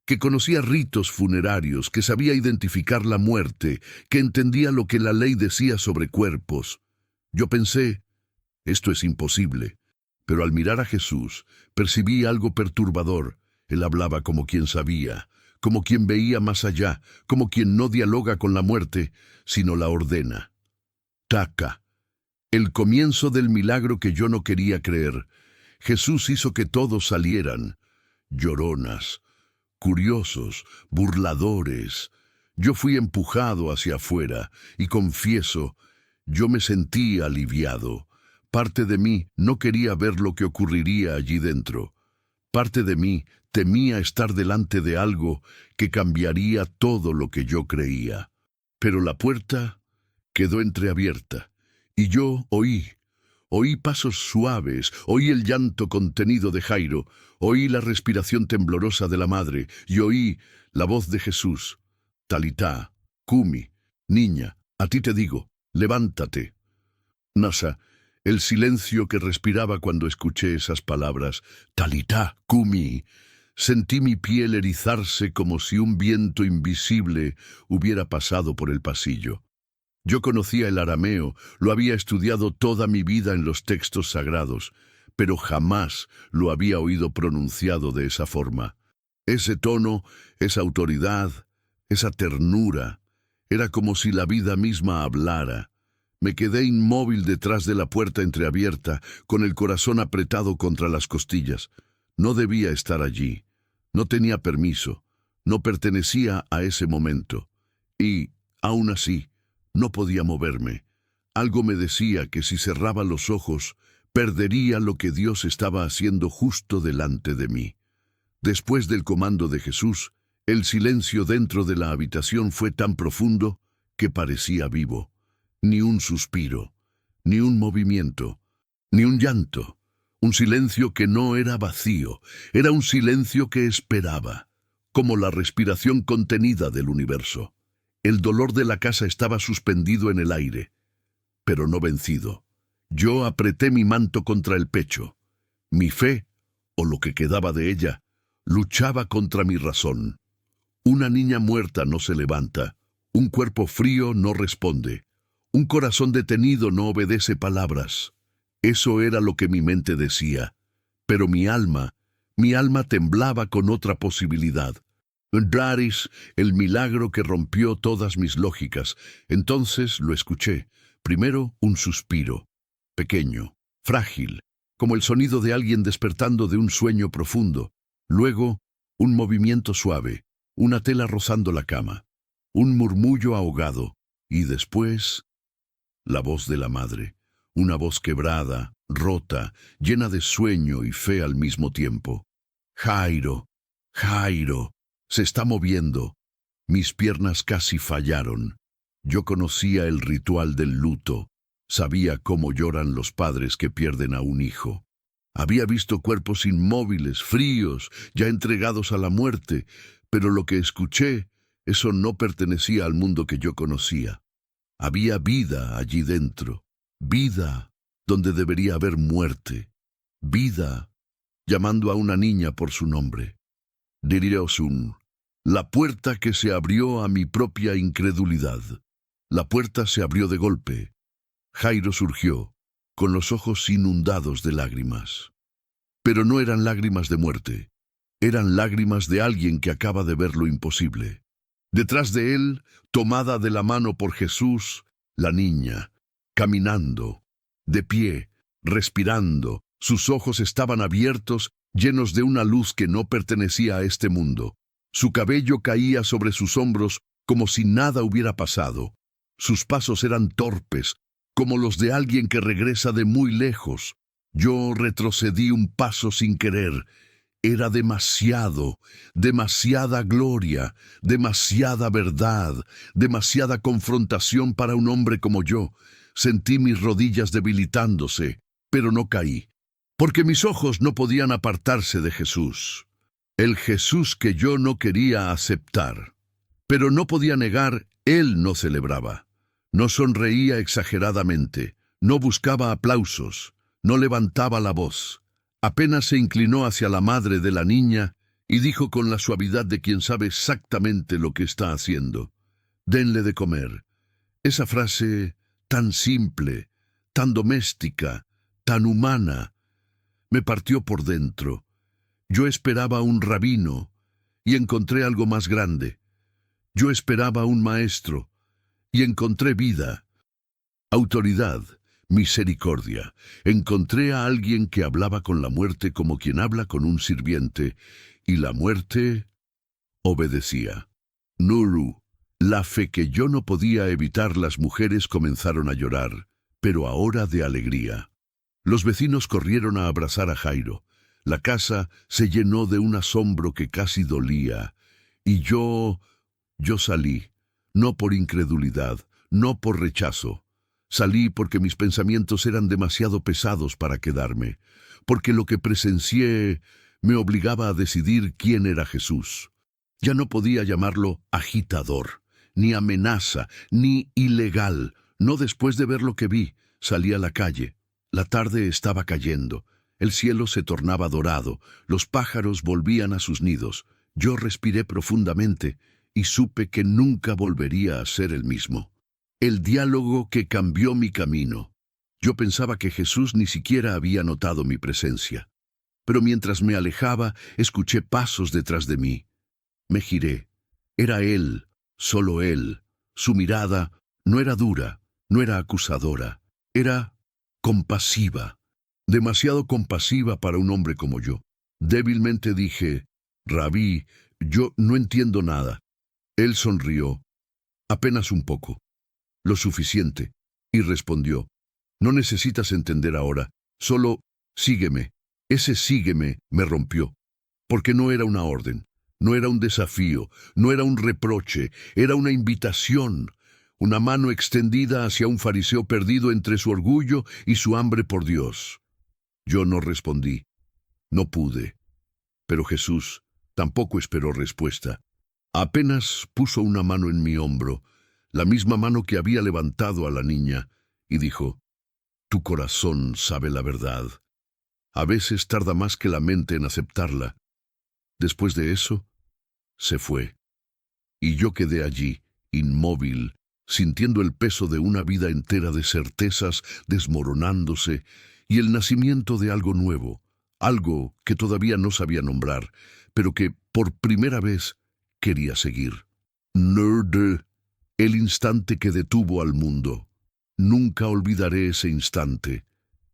que conocía ritos funerarios, que sabía identificar la muerte, que entendía lo que la ley decía sobre cuerpos. Yo pensé, esto es imposible. Pero al mirar a Jesús, percibí algo perturbador. Él hablaba como quien sabía, como quien veía más allá, como quien no dialoga con la muerte, sino la ordena. Taca. El comienzo del milagro que yo no quería creer. Jesús hizo que todos salieran. Lloronas, curiosos, burladores. Yo fui empujado hacia afuera y confieso, yo me sentí aliviado. Parte de mí no quería ver lo que ocurriría allí dentro. Parte de mí temía estar delante de algo que cambiaría todo lo que yo creía. Pero la puerta quedó entreabierta y yo oí pasos suaves, oí el llanto contenido de Jairo, oí la respiración temblorosa de la madre y oí la voz de Jesús. Talitá, Kumi, niña, a ti te digo, levántate. Nasa, el silencio que respiraba cuando escuché esas palabras, Talitá, Kumi, sentí mi piel erizarse como si un viento invisible hubiera pasado por el pasillo. Yo conocía el arameo, lo había estudiado toda mi vida en los textos sagrados, pero jamás lo había oído pronunciado de esa forma. Ese tono, esa autoridad, esa ternura, era como si la vida misma hablara. Me quedé inmóvil detrás de la puerta entreabierta, con el corazón apretado contra las costillas. No debía estar allí. No tenía permiso. No pertenecía a ese momento. Y, aún así, no podía moverme. Algo me decía que si cerraba los ojos, perdería lo que Dios estaba haciendo justo delante de mí. Después del comando de Jesús, el silencio dentro de la habitación fue tan profundo que parecía vivo. Ni un suspiro, ni un movimiento, ni un llanto. Un silencio que no era vacío, era un silencio que esperaba, como la respiración contenida del universo. El dolor de la casa estaba suspendido en el aire, pero no vencido. Yo apreté mi manto contra el pecho. Mi fe, o lo que quedaba de ella, luchaba contra mi razón. Una niña muerta no se levanta, un cuerpo frío no responde, un corazón detenido no obedece palabras. Eso era lo que mi mente decía, pero mi alma temblaba con otra posibilidad. Daris, el milagro que rompió todas mis lógicas. Entonces lo escuché. Primero un suspiro, pequeño, frágil, como el sonido de alguien despertando de un sueño profundo. Luego, un movimiento suave, una tela rozando la cama, un murmullo ahogado, y después, la voz de la madre. Una voz quebrada, rota, llena de sueño y fe al mismo tiempo. Jairo, Jairo, se está moviendo. Mis piernas casi fallaron. Yo conocía el ritual del luto. Sabía cómo lloran los padres que pierden a un hijo. Había visto cuerpos inmóviles, fríos, ya entregados a la muerte, pero lo que escuché, eso no pertenecía al mundo que yo conocía. Había vida allí dentro. Vida donde debería haber muerte. Vida llamando a una niña por su nombre. Diriosun, la puerta que se abrió a mi propia incredulidad. La puerta se abrió de golpe. Jairo surgió, con los ojos inundados de lágrimas. Pero no eran lágrimas de muerte. Eran lágrimas de alguien que acaba de ver lo imposible. Detrás de él, tomada de la mano por Jesús, la niña, caminando, de pie, respirando, sus ojos estaban abiertos, llenos de una luz que no pertenecía a este mundo. Su cabello caía sobre sus hombros como si nada hubiera pasado. Sus pasos eran torpes, como los de alguien que regresa de muy lejos. Yo retrocedí un paso sin querer. Era demasiado, demasiada gloria, demasiada verdad, demasiada confrontación para un hombre como yo. Sentí mis rodillas debilitándose, pero no caí, porque mis ojos no podían apartarse de Jesús. El Jesús que yo no quería aceptar. Pero no podía negar, él no celebraba. No sonreía exageradamente, no buscaba aplausos, no levantaba la voz. Apenas se inclinó hacia la madre de la niña y dijo con la suavidad de quien sabe exactamente lo que está haciendo: «Denle de comer». Esa frase tan simple, tan doméstica, tan humana, me partió por dentro. Yo esperaba un rabino y encontré algo más grande. Yo esperaba un maestro y encontré vida, autoridad, misericordia. Encontré a alguien que hablaba con la muerte como quien habla con un sirviente, y la muerte obedecía. Nuru, la fe que yo no podía evitar. Las mujeres comenzaron a llorar, pero ahora de alegría. Los vecinos corrieron a abrazar a Jairo. La casa se llenó de un asombro que casi dolía, y yo salí, no por incredulidad, no por rechazo. Salí porque mis pensamientos eran demasiado pesados para quedarme, porque lo que presencié me obligaba a decidir quién era Jesús. Ya no podía llamarlo agitador, ni amenaza, ni ilegal. No después de ver lo que vi. Salí a la calle. La tarde estaba cayendo. El cielo se tornaba dorado. Los pájaros volvían a sus nidos. Yo respiré profundamente y supe que nunca volvería a ser el mismo. El diálogo que cambió mi camino. Yo pensaba que Jesús ni siquiera había notado mi presencia. Pero mientras me alejaba, escuché pasos detrás de mí. Me giré. Era él, solo él. Su mirada no era dura, no era acusadora. Era compasiva. Demasiado compasiva para un hombre como yo. Débilmente dije: «Rabí, yo no entiendo nada». Él sonrió. Apenas un poco. Lo suficiente. Y respondió, no necesitas entender ahora, solo sígueme. Ese sígueme me rompió, porque no era una orden, no era un desafío, no era un reproche, era una invitación, una mano extendida hacia un fariseo perdido entre su orgullo y su hambre por Dios. Yo no respondí, no pude, pero Jesús tampoco esperó respuesta. Apenas puso una mano en mi hombro, la misma mano que había levantado a la niña, y dijo, tu corazón sabe la verdad. A veces tarda más que la mente en aceptarla. Después de eso, se fue. Y yo quedé allí, inmóvil, sintiendo el peso de una vida entera de certezas desmoronándose y el nacimiento de algo nuevo, algo que todavía no sabía nombrar, pero que, por primera vez, quería seguir. Nerd, el instante que detuvo al mundo. Nunca olvidaré ese instante,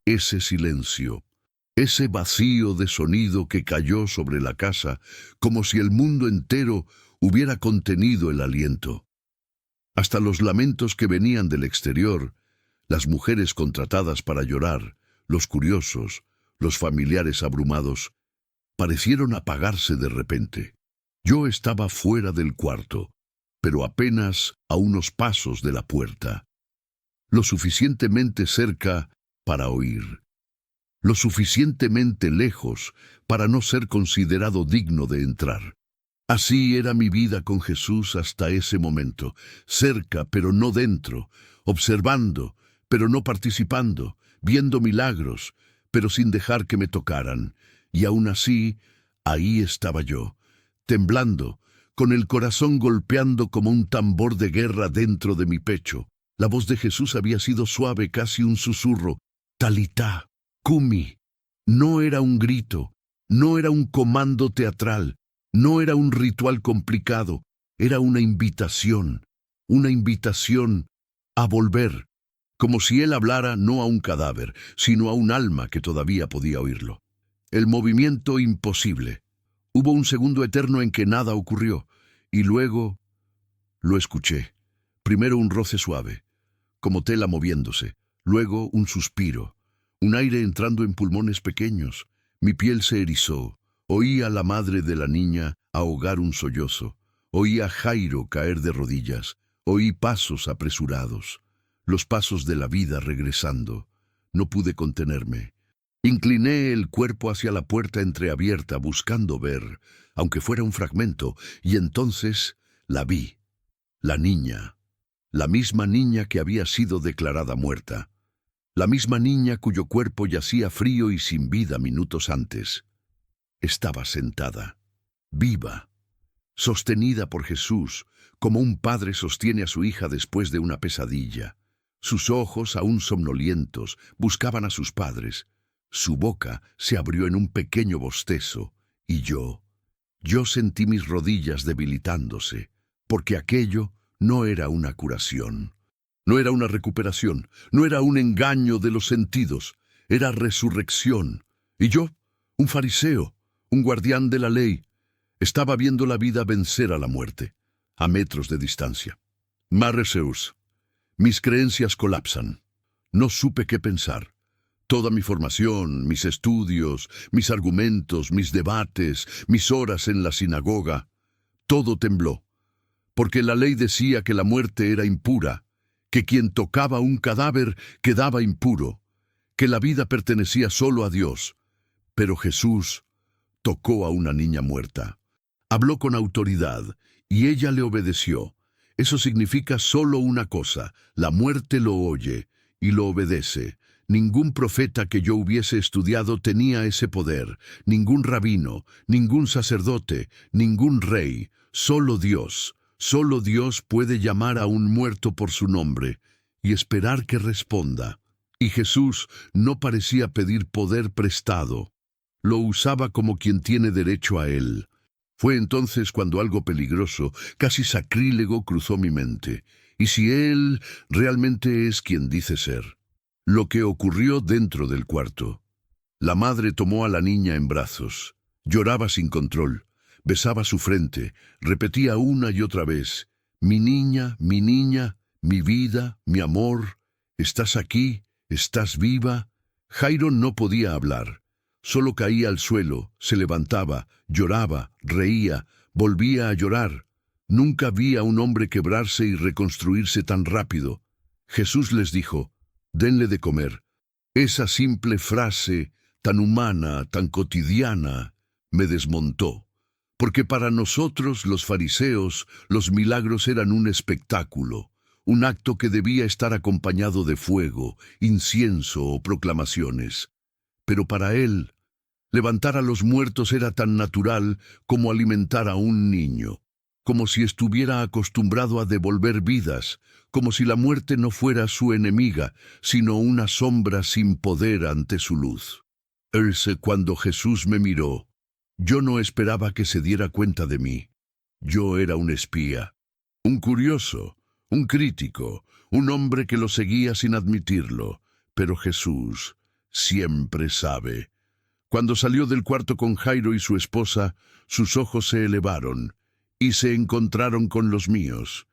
ese silencio, ese vacío de sonido que cayó sobre la casa, como si el mundo entero hubiera contenido el aliento. Hasta los lamentos que venían del exterior, las mujeres contratadas para llorar, los curiosos, los familiares abrumados, parecieron apagarse de repente. Yo estaba fuera del cuarto, pero apenas a unos pasos de la puerta, lo suficientemente cerca para oír, lo suficientemente lejos para no ser considerado digno de entrar. Así era mi vida con Jesús hasta ese momento, cerca pero no dentro, observando pero no participando, viendo milagros pero sin dejar que me tocaran. Y aún así, ahí estaba yo, temblando, con el corazón golpeando como un tambor de guerra dentro de mi pecho. La voz de Jesús había sido suave, casi un susurro. Talitá, cumi. No era un grito, no era un comando teatral, no era un ritual complicado, era una invitación a volver, como si él hablara no a un cadáver, sino a un alma que todavía podía oírlo. El movimiento imposible. Hubo un segundo eterno en que nada ocurrió, y luego lo escuché. Primero un roce suave, como tela moviéndose, luego un suspiro, un aire entrando en pulmones pequeños. Mi piel se erizó. Oí a la madre de la niña ahogar un sollozo. Oí a Jairo caer de rodillas. Oí pasos apresurados, los pasos de la vida regresando. No pude contenerme. Incliné el cuerpo hacia la puerta entreabierta buscando ver, aunque fuera un fragmento, y entonces la vi. La niña. La misma niña que había sido declarada muerta. La misma niña cuyo cuerpo yacía frío y sin vida minutos antes. Estaba sentada, viva, sostenida por Jesús, como un padre sostiene a su hija después de una pesadilla. Sus ojos, aún somnolientos, buscaban a sus padres. Su boca se abrió en un pequeño bostezo, y yo sentí mis rodillas debilitándose, porque aquello no era una curación, no era una recuperación, no era un engaño de los sentidos, era resurrección. Y yo, un fariseo, un guardián de la ley, estaba viendo la vida vencer a la muerte, a metros de distancia. Marreseus, mis creencias colapsan. No supe qué pensar. Toda mi formación, mis estudios, mis argumentos, mis debates, mis horas en la sinagoga, todo tembló, porque la ley decía que la muerte era impura, que quien tocaba un cadáver quedaba impuro, que la vida pertenecía solo a Dios. Pero Jesús tocó a una niña muerta. Habló con autoridad, y ella le obedeció. Eso significa solo una cosa: la muerte lo oye y lo obedece. Ningún profeta que yo hubiese estudiado tenía ese poder, ningún rabino, ningún sacerdote, ningún rey. Solo Dios puede llamar a un muerto por su nombre y esperar que responda. Y Jesús no parecía pedir poder prestado. Lo usaba como quien tiene derecho a él. Fue entonces cuando algo peligroso, casi sacrílego, cruzó mi mente. ¿Y si él realmente es quien dice ser? Lo que ocurrió dentro del cuarto. La madre tomó a la niña en brazos. Lloraba sin control. Besaba su frente. Repetía una y otra vez: mi niña, mi vida, mi amor. ¿Estás aquí? ¿Estás viva? Jairo no podía hablar. Solo caía al suelo, se levantaba, lloraba, reía, volvía a llorar. Nunca vi a un hombre quebrarse y reconstruirse tan rápido. Jesús les dijo, denle de comer. Esa simple frase, tan humana, tan cotidiana, me desmontó. Porque para nosotros, los fariseos, los milagros eran un espectáculo, un acto que debía estar acompañado de fuego, incienso o proclamaciones. Pero para él, levantar a los muertos era tan natural como alimentar a un niño, como si estuviera acostumbrado a devolver vidas, como si la muerte no fuera su enemiga, sino una sombra sin poder ante su luz. Cuando Jesús me miró, yo no esperaba que se diera cuenta de mí. Yo era un espía, un curioso, un crítico, un hombre que lo seguía sin admitirlo, pero Jesús siempre sabe. Cuando salió del cuarto con Jairo y su esposa, sus ojos se elevaron y se encontraron con los míos.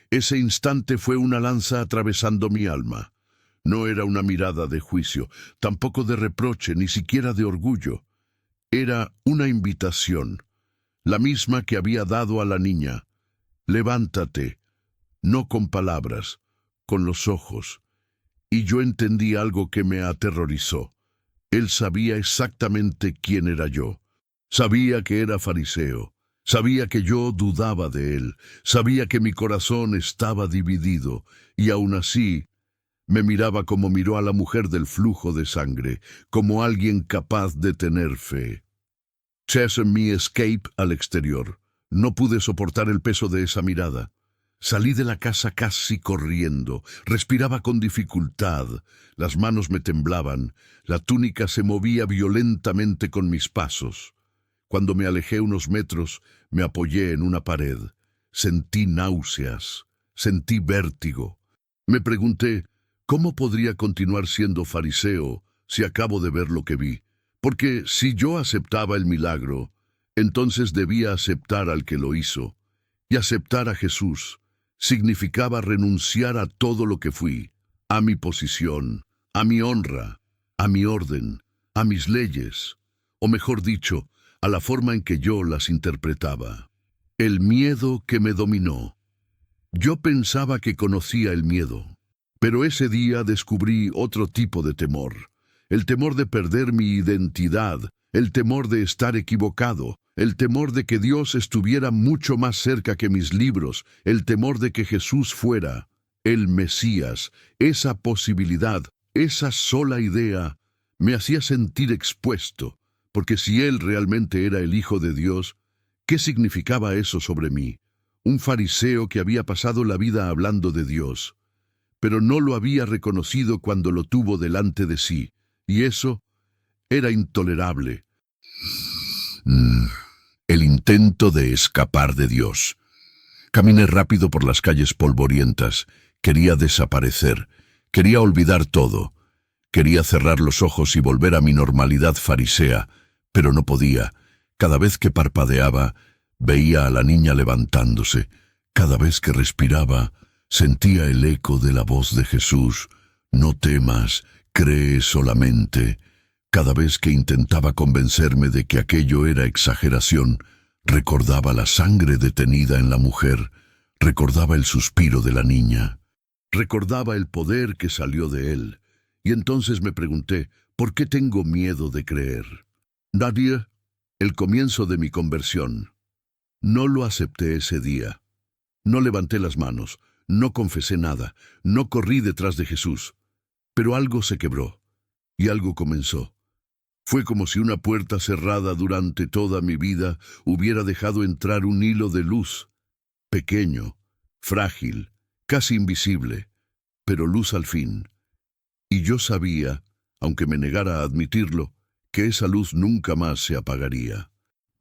Ese instante fue una lanza atravesando mi alma. No era una mirada de juicio, tampoco de reproche, ni siquiera de orgullo. Era una invitación, la misma que había dado a la niña. Levántate, no con palabras, con los ojos. Y yo entendí algo que me aterrorizó. Él sabía exactamente quién era yo. Sabía que era fariseo. Sabía que yo dudaba de él. Sabía que mi corazón estaba dividido. Y aún así, me miraba como miró a la mujer del flujo de sangre, como alguien capaz de tener fe. Tras mi escape al exterior, no pude soportar el peso de esa mirada. Salí de la casa casi corriendo, respiraba con dificultad, las manos me temblaban, la túnica se movía violentamente con mis pasos. Cuando me alejé unos metros, me apoyé en una pared. Sentí náuseas, sentí vértigo. Me pregunté, ¿cómo podría continuar siendo fariseo si acabo de ver lo que vi? Porque si yo aceptaba el milagro, entonces debía aceptar al que lo hizo. Y aceptar a Jesús significaba renunciar a todo lo que fui, a mi posición, a mi honra, a mi orden, a mis leyes, o mejor dicho, a la forma en que yo las interpretaba. El miedo que me dominó. Yo pensaba que conocía el miedo, pero ese día descubrí otro tipo de temor. El temor de perder mi identidad, el temor de estar equivocado, el temor de que Dios estuviera mucho más cerca que mis libros, el temor de que Jesús fuera el Mesías. Esa posibilidad, esa sola idea, me hacía sentir expuesto, porque si Él realmente era el Hijo de Dios, ¿qué significaba eso sobre mí? Un fariseo que había pasado la vida hablando de Dios, pero no lo había reconocido cuando lo tuvo delante de sí, y eso era intolerable. El intento de escapar de Dios. Caminé rápido por las calles polvorientas. Quería desaparecer. Quería olvidar todo. Quería cerrar los ojos y volver a mi normalidad farisea, pero no podía. Cada vez que parpadeaba, veía a la niña levantándose. Cada vez que respiraba, sentía el eco de la voz de Jesús. No temas, cree solamente. Cada vez que intentaba convencerme de que aquello era exageración, recordaba la sangre detenida en la mujer, recordaba el suspiro de la niña, recordaba el poder que salió de él, y entonces me pregunté, ¿por qué tengo miedo de creer? Nadia, el comienzo de mi conversión. No lo acepté ese día. No levanté las manos, no confesé nada, no corrí detrás de Jesús. Pero algo se quebró, y algo comenzó. Fue como si una puerta cerrada durante toda mi vida hubiera dejado entrar un hilo de luz, pequeño, frágil, casi invisible, pero luz al fin. Y yo sabía, aunque me negara a admitirlo, que esa luz nunca más se apagaría.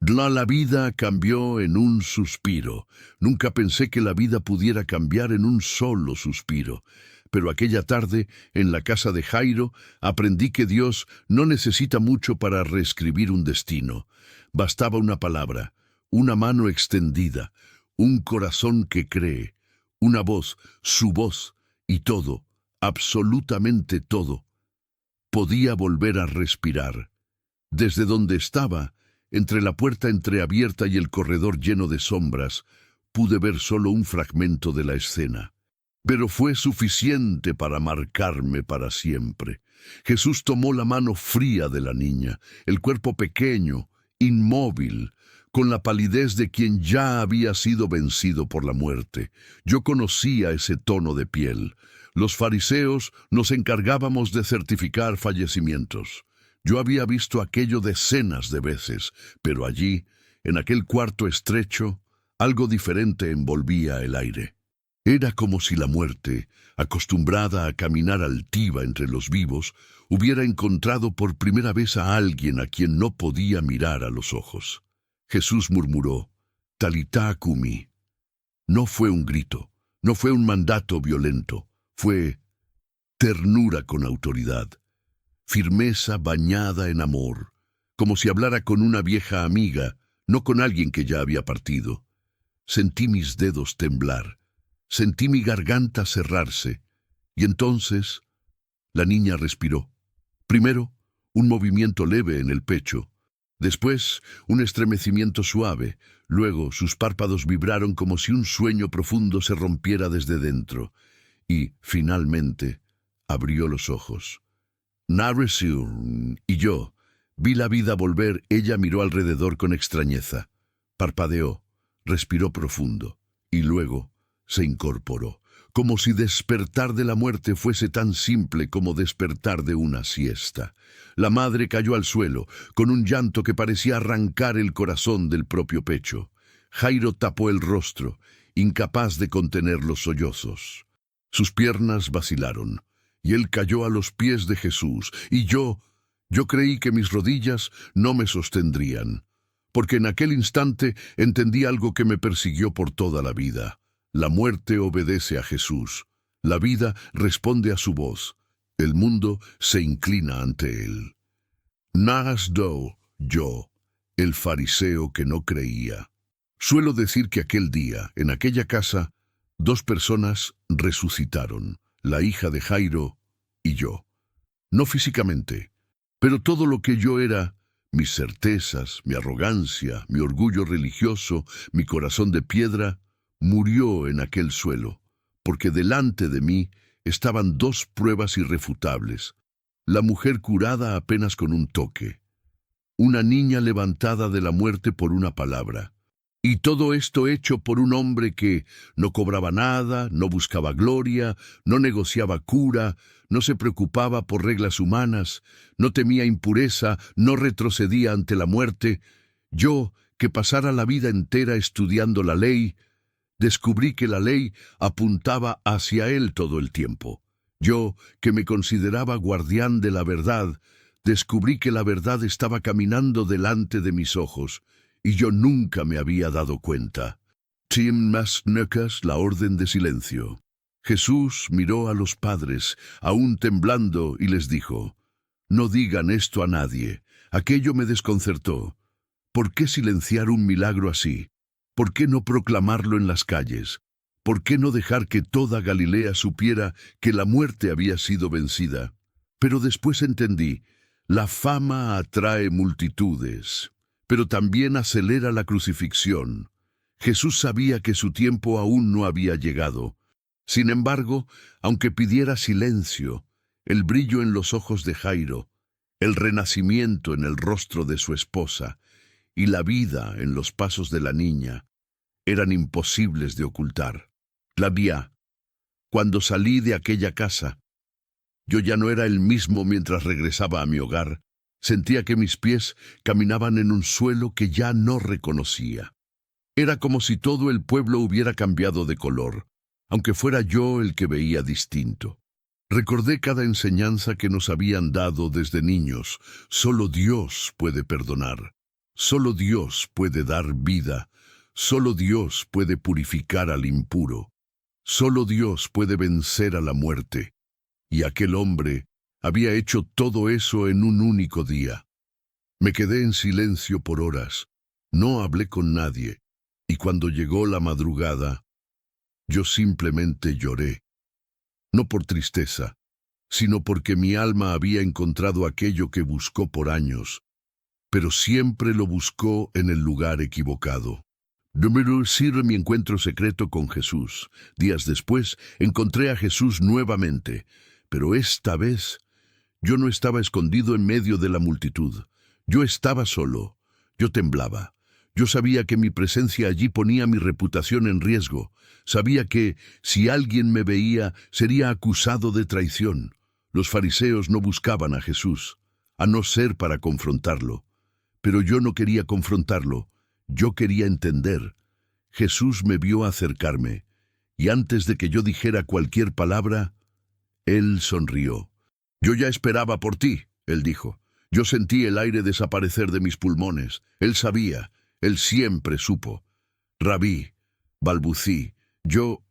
La vida cambió en un suspiro. Nunca pensé que la vida pudiera cambiar en un solo suspiro. Pero aquella tarde, en la casa de Jairo, aprendí que Dios no necesita mucho para reescribir un destino. Bastaba una palabra, una mano extendida, un corazón que cree, una voz, su voz, y todo, absolutamente todo. Podía volver a respirar. Desde donde estaba, entre la puerta entreabierta y el corredor lleno de sombras, pude ver solo un fragmento de la escena. Pero fue suficiente para marcarme para siempre. Jesús tomó la mano fría de la niña, el cuerpo pequeño, inmóvil, con la palidez de quien ya había sido vencido por la muerte. Yo conocía ese tono de piel. Los fariseos nos encargábamos de certificar fallecimientos. Yo había visto aquello decenas de veces, pero allí, en aquel cuarto estrecho, algo diferente envolvía el aire. Era como si la muerte, acostumbrada a caminar altiva entre los vivos, hubiera encontrado por primera vez a alguien a quien no podía mirar a los ojos. Jesús murmuró, Talitá cumi. No fue un grito, no fue un mandato violento, fue ternura con autoridad, firmeza bañada en amor, como si hablara con una vieja amiga, no con alguien que ya había partido. Sentí mis dedos temblar, sentí mi garganta cerrarse, y entonces la niña respiró. Primero, un movimiento leve en el pecho, después un estremecimiento suave, luego sus párpados vibraron como si un sueño profundo se rompiera desde dentro, y, finalmente, abrió los ojos. Naresiun y yo vi la vida volver. Ella miró alrededor con extrañeza, parpadeó, respiró profundo, y luego se incorporó, como si despertar de la muerte fuese tan simple como despertar de una siesta. La madre cayó al suelo, con un llanto que parecía arrancar el corazón del propio pecho. Jairo tapó el rostro, incapaz de contener los sollozos. Sus piernas vacilaron, y él cayó a los pies de Jesús, y yo creí que mis rodillas no me sostendrían, porque en aquel instante entendí algo que me persiguió por toda la vida. La muerte obedece a Jesús, la vida responde a su voz, el mundo se inclina ante él. Nasdo, yo, el fariseo que no creía. Suelo decir que aquel día, en aquella casa, dos personas resucitaron, la hija de Jairo y yo. No físicamente, pero todo lo que yo era, mis certezas, mi arrogancia, mi orgullo religioso, mi corazón de piedra, murió en aquel suelo, porque delante de mí estaban dos pruebas irrefutables: la mujer curada apenas con un toque, una niña levantada de la muerte por una palabra, y todo esto hecho por un hombre que no cobraba nada, no buscaba gloria, no negociaba cura, no se preocupaba por reglas humanas, no temía impureza, no retrocedía ante la muerte. Yo, que pasara la vida entera estudiando la ley, descubrí que la ley apuntaba hacia él todo el tiempo. Yo, que me consideraba guardián de la verdad, descubrí que la verdad estaba caminando delante de mis ojos, y yo nunca me había dado cuenta. Tim Masnekas, la orden de silencio. Jesús miró a los padres, aún temblando, y les dijo, «No digan esto a nadie». Aquello me desconcertó. ¿Por qué silenciar un milagro así? ¿Por qué no proclamarlo en las calles? ¿Por qué no dejar que toda Galilea supiera que la muerte había sido vencida? Pero después entendí, la fama atrae multitudes, pero también acelera la crucifixión. Jesús sabía que su tiempo aún no había llegado. Sin embargo, aunque pidiera silencio, el brillo en los ojos de Jairo, el renacimiento en el rostro de su esposa y la vida en los pasos de la niña eran imposibles de ocultar. La vía. Cuando salí de aquella casa, yo ya no era el mismo mientras regresaba a mi hogar. Sentía que mis pies caminaban en un suelo que ya no reconocía. Era como si todo el pueblo hubiera cambiado de color, aunque fuera yo el que veía distinto. Recordé cada enseñanza que nos habían dado desde niños. Solo Dios puede perdonar. Solo Dios puede dar vida. Solo Dios puede purificar al impuro. Solo Dios puede vencer a la muerte. Y aquel hombre había hecho todo eso en un único día. Me quedé en silencio por horas. No hablé con nadie. Y cuando llegó la madrugada, yo simplemente lloré. no por tristeza, sino porque mi alma había encontrado aquello que buscó por años, pero siempre lo buscó en el lugar equivocado. Número 5. Mi encuentro secreto con Jesús. Días después, encontré a Jesús nuevamente, pero esta vez yo no estaba escondido en medio de la multitud. Yo estaba solo. Yo temblaba. Yo sabía que mi presencia allí ponía mi reputación en riesgo. Sabía que, si alguien me veía, sería acusado de traición. Los fariseos no buscaban a Jesús, a no ser para confrontarlo. Pero yo no quería confrontarlo. Yo quería entender. Jesús me vio acercarme, y antes de que yo dijera cualquier palabra, Él sonrió. «Yo ya esperaba por ti», Él dijo. Yo sentí el aire desaparecer de mis pulmones. Él sabía, Él siempre supo. «Rabí», balbucí, yo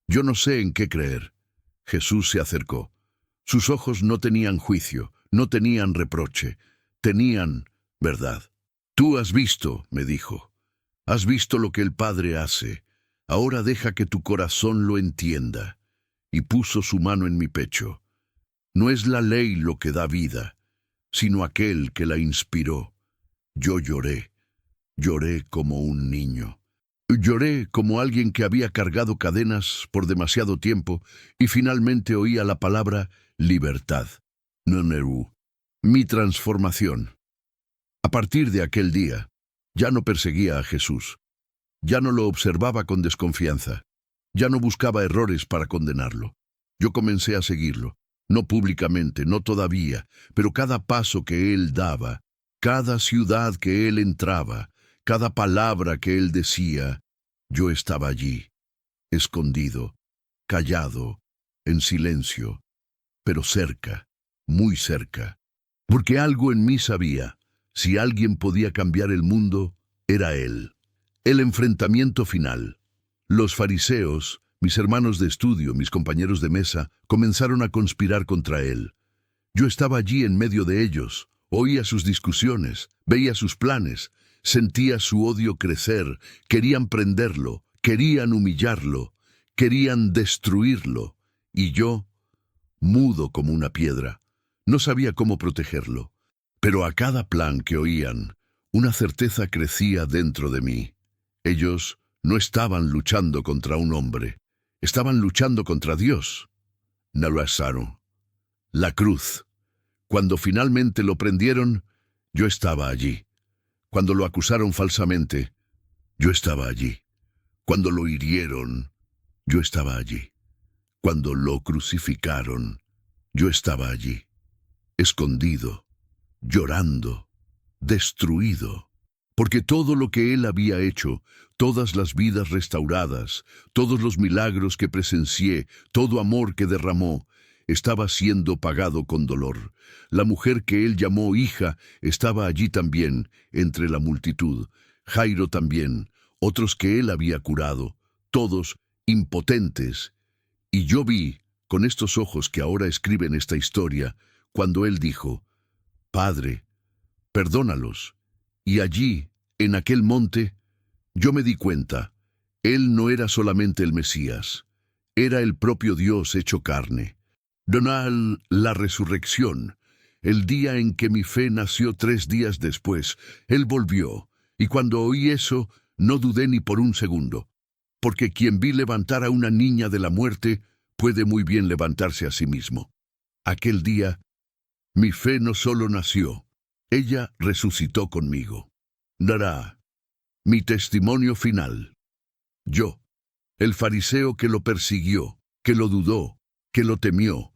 no sé en qué creer. Jesús se acercó. Sus ojos no tenían juicio, no tenían reproche, tenían verdad. «Tú has visto», me dijo. «Has visto lo que el Padre hace. Ahora deja que tu corazón lo entienda». Y puso su mano en mi pecho. No es la ley lo que da vida, sino aquel que la inspiró. Yo lloré. Lloré como un niño. Lloré como alguien que había cargado cadenas por demasiado tiempo y finalmente oía la palabra libertad. Noneru. Mi transformación. A partir de aquel día, ya no perseguía a Jesús. Ya no lo observaba con desconfianza. Ya no buscaba errores para condenarlo. Yo comencé a seguirlo. No públicamente, no todavía, pero cada paso que Él daba, cada ciudad que Él entraba, cada palabra que Él decía, yo estaba allí, escondido, callado, en silencio, pero cerca, muy cerca. Porque algo en mí sabía, si alguien podía cambiar el mundo, era Él. El enfrentamiento final. Los fariseos, mis hermanos de estudio, mis compañeros de mesa, comenzaron a conspirar contra Él. Yo estaba allí en medio de ellos, oía sus discusiones, veía sus planes, sentía su odio crecer, querían prenderlo, querían humillarlo, querían destruirlo, y yo, mudo como una piedra, no sabía cómo protegerlo. Pero a cada plan que oían, una certeza crecía dentro de mí. Ellos no estaban luchando contra un hombre, estaban luchando contra Dios. Nalazaro. La cruz. Cuando finalmente lo prendieron, yo estaba allí. Cuando lo acusaron falsamente, yo estaba allí. Cuando lo hirieron, yo estaba allí. Cuando lo crucificaron, yo estaba allí. Escondido, llorando, destruido. Porque todo lo que Él había hecho, todas las vidas restauradas, todos los milagros que presencié, todo amor que derramó, estaba siendo pagado con dolor. La mujer que Él llamó hija estaba allí también, entre la multitud. Jairo también, otros que Él había curado, todos impotentes. Y yo vi, con estos ojos que ahora escriben esta historia, cuando Él dijo, «Padre, perdónalos». Y allí, en aquel monte, yo me di cuenta, Él no era solamente el Mesías, era el propio Dios hecho carne. Donal, la resurrección, el día en que mi fe nació 3 días después, Él volvió, y cuando oí eso, no dudé ni por un segundo, porque quien vi levantar a una niña de la muerte puede muy bien levantarse a sí mismo. Aquel día, mi fe no solo nació, ella resucitó conmigo. Dará mi testimonio final. Yo, el fariseo que lo persiguió, que lo dudó, que lo temió,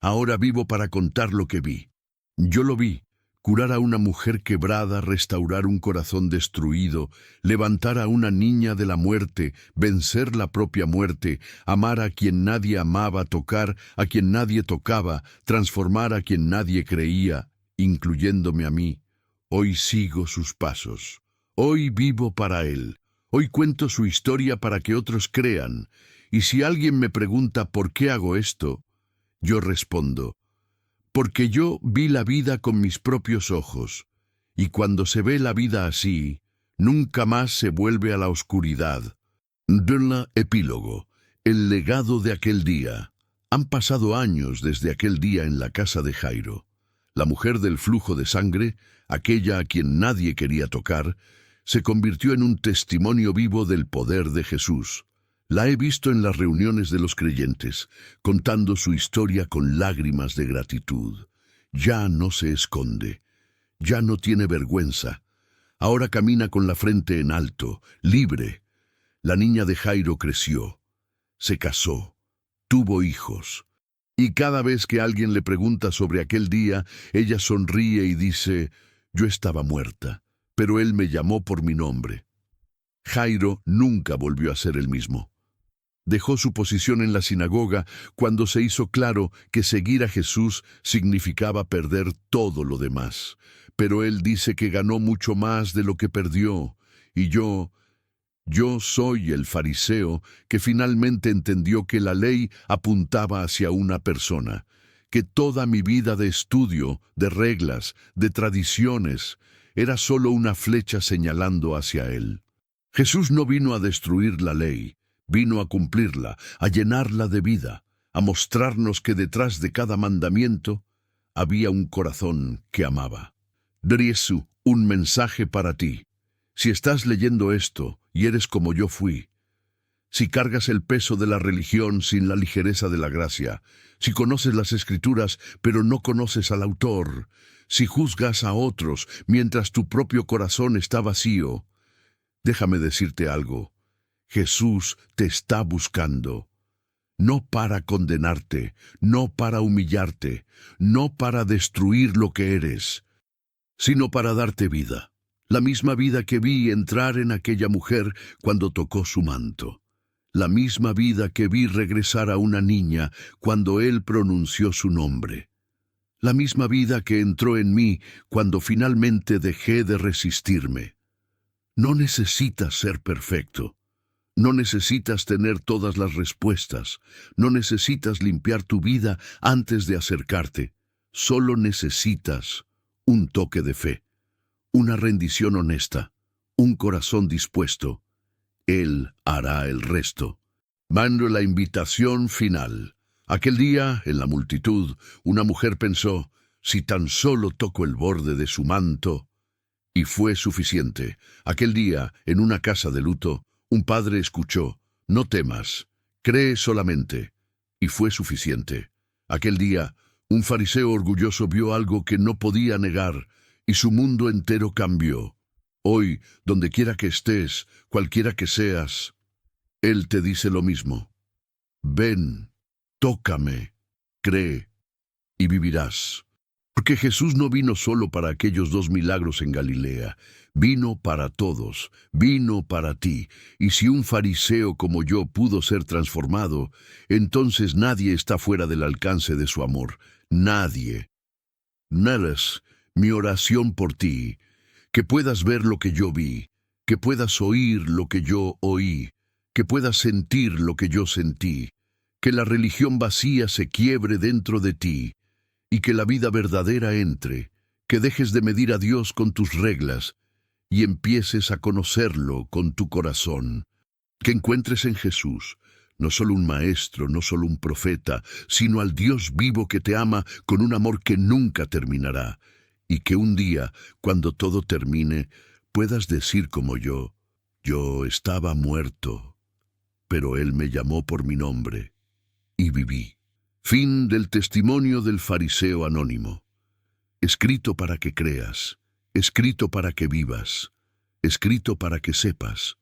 ahora vivo para contar lo que vi. Yo lo vi, curar a una mujer quebrada, restaurar un corazón destruido, levantar a una niña de la muerte, vencer la propia muerte, amar a quien nadie amaba, tocar a quien nadie tocaba, transformar a quien nadie creía, incluyéndome a mí. Hoy sigo sus pasos. Hoy vivo para Él. Hoy cuento su historia para que otros crean. Y si alguien me pregunta por qué hago esto, yo respondo, porque yo vi la vida con mis propios ojos. Y cuando se ve la vida así, nunca más se vuelve a la oscuridad. Epílogo. El legado de aquel día. Han pasado años desde aquel día en la casa de Jairo. La mujer del flujo de sangre, aquella a quien nadie quería tocar, se convirtió en un testimonio vivo del poder de Jesús. La he visto en las reuniones de los creyentes, contando su historia con lágrimas de gratitud. Ya no se esconde, ya no tiene vergüenza. Ahora camina con la frente en alto, libre. La niña de Jairo creció, se casó, tuvo hijos. Y cada vez que alguien le pregunta sobre aquel día, ella sonríe y dice: «Yo estaba muerta, pero él me llamó por mi nombre». Jairo nunca volvió a ser el mismo. Dejó su posición en la sinagoga cuando se hizo claro que seguir a Jesús significaba perder todo lo demás. Pero él dice que ganó mucho más de lo que perdió. Y yo soy el fariseo que finalmente entendió que la ley apuntaba hacia una persona, que toda mi vida de estudio, de reglas, de tradiciones, era solo una flecha señalando hacia él. Jesús no vino a destruir la ley, vino a cumplirla, a llenarla de vida, a mostrarnos que detrás de cada mandamiento había un corazón que amaba. Driesu, un mensaje para ti. Si estás leyendo esto y eres como yo fui, si cargas el peso de la religión sin la ligereza de la gracia, si conoces las Escrituras pero no conoces al autor, si juzgas a otros mientras tu propio corazón está vacío, déjame decirte algo. Jesús te está buscando, no para condenarte, no para humillarte, no para destruir lo que eres, sino para darte vida. La misma vida que vi entrar en aquella mujer cuando tocó su manto. La misma vida que vi regresar a una niña cuando él pronunció su nombre. La misma vida que entró en mí cuando finalmente dejé de resistirme. No necesitas ser perfecto. No necesitas tener todas las respuestas. No necesitas limpiar tu vida antes de acercarte. Solo necesitas un toque de fe. Una rendición honesta, un corazón dispuesto. Él hará el resto. Mando la invitación final. Aquel día, en la multitud, una mujer pensó: si tan solo toco el borde de su manto. Y fue suficiente. Aquel día, en una casa de luto, un padre escuchó: no temas, cree solamente. Y fue suficiente. Aquel día, un fariseo orgulloso vio algo que no podía negar, y su mundo entero cambió. Hoy, donde quiera que estés, cualquiera que seas, Él te dice lo mismo. Ven, tócame, cree, y vivirás. Porque Jesús no vino solo para aquellos 2 milagros en Galilea, vino para todos, vino para ti. Y si un fariseo como yo pudo ser transformado, entonces nadie está fuera del alcance de su amor. Nadie. Neles, mi oración por ti, que puedas ver lo que yo vi, que puedas oír lo que yo oí, que puedas sentir lo que yo sentí, que la religión vacía se quiebre dentro de ti, y que la vida verdadera entre, que dejes de medir a Dios con tus reglas, y empieces a conocerlo con tu corazón, que encuentres en Jesús, no solo un maestro, no solo un profeta, sino al Dios vivo que te ama con un amor que nunca terminará, y que un día, cuando todo termine, puedas decir como yo estaba muerto, pero Él me llamó por mi nombre, y viví. Fin del testimonio del fariseo anónimo. Escrito para que creas, escrito para que vivas, escrito para que sepas.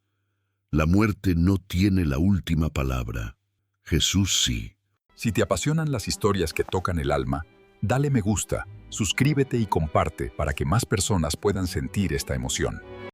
La muerte no tiene la última palabra. Jesús sí. Si te apasionan las historias que tocan el alma, dale me gusta, suscríbete y comparte para que más personas puedan sentir esta emoción.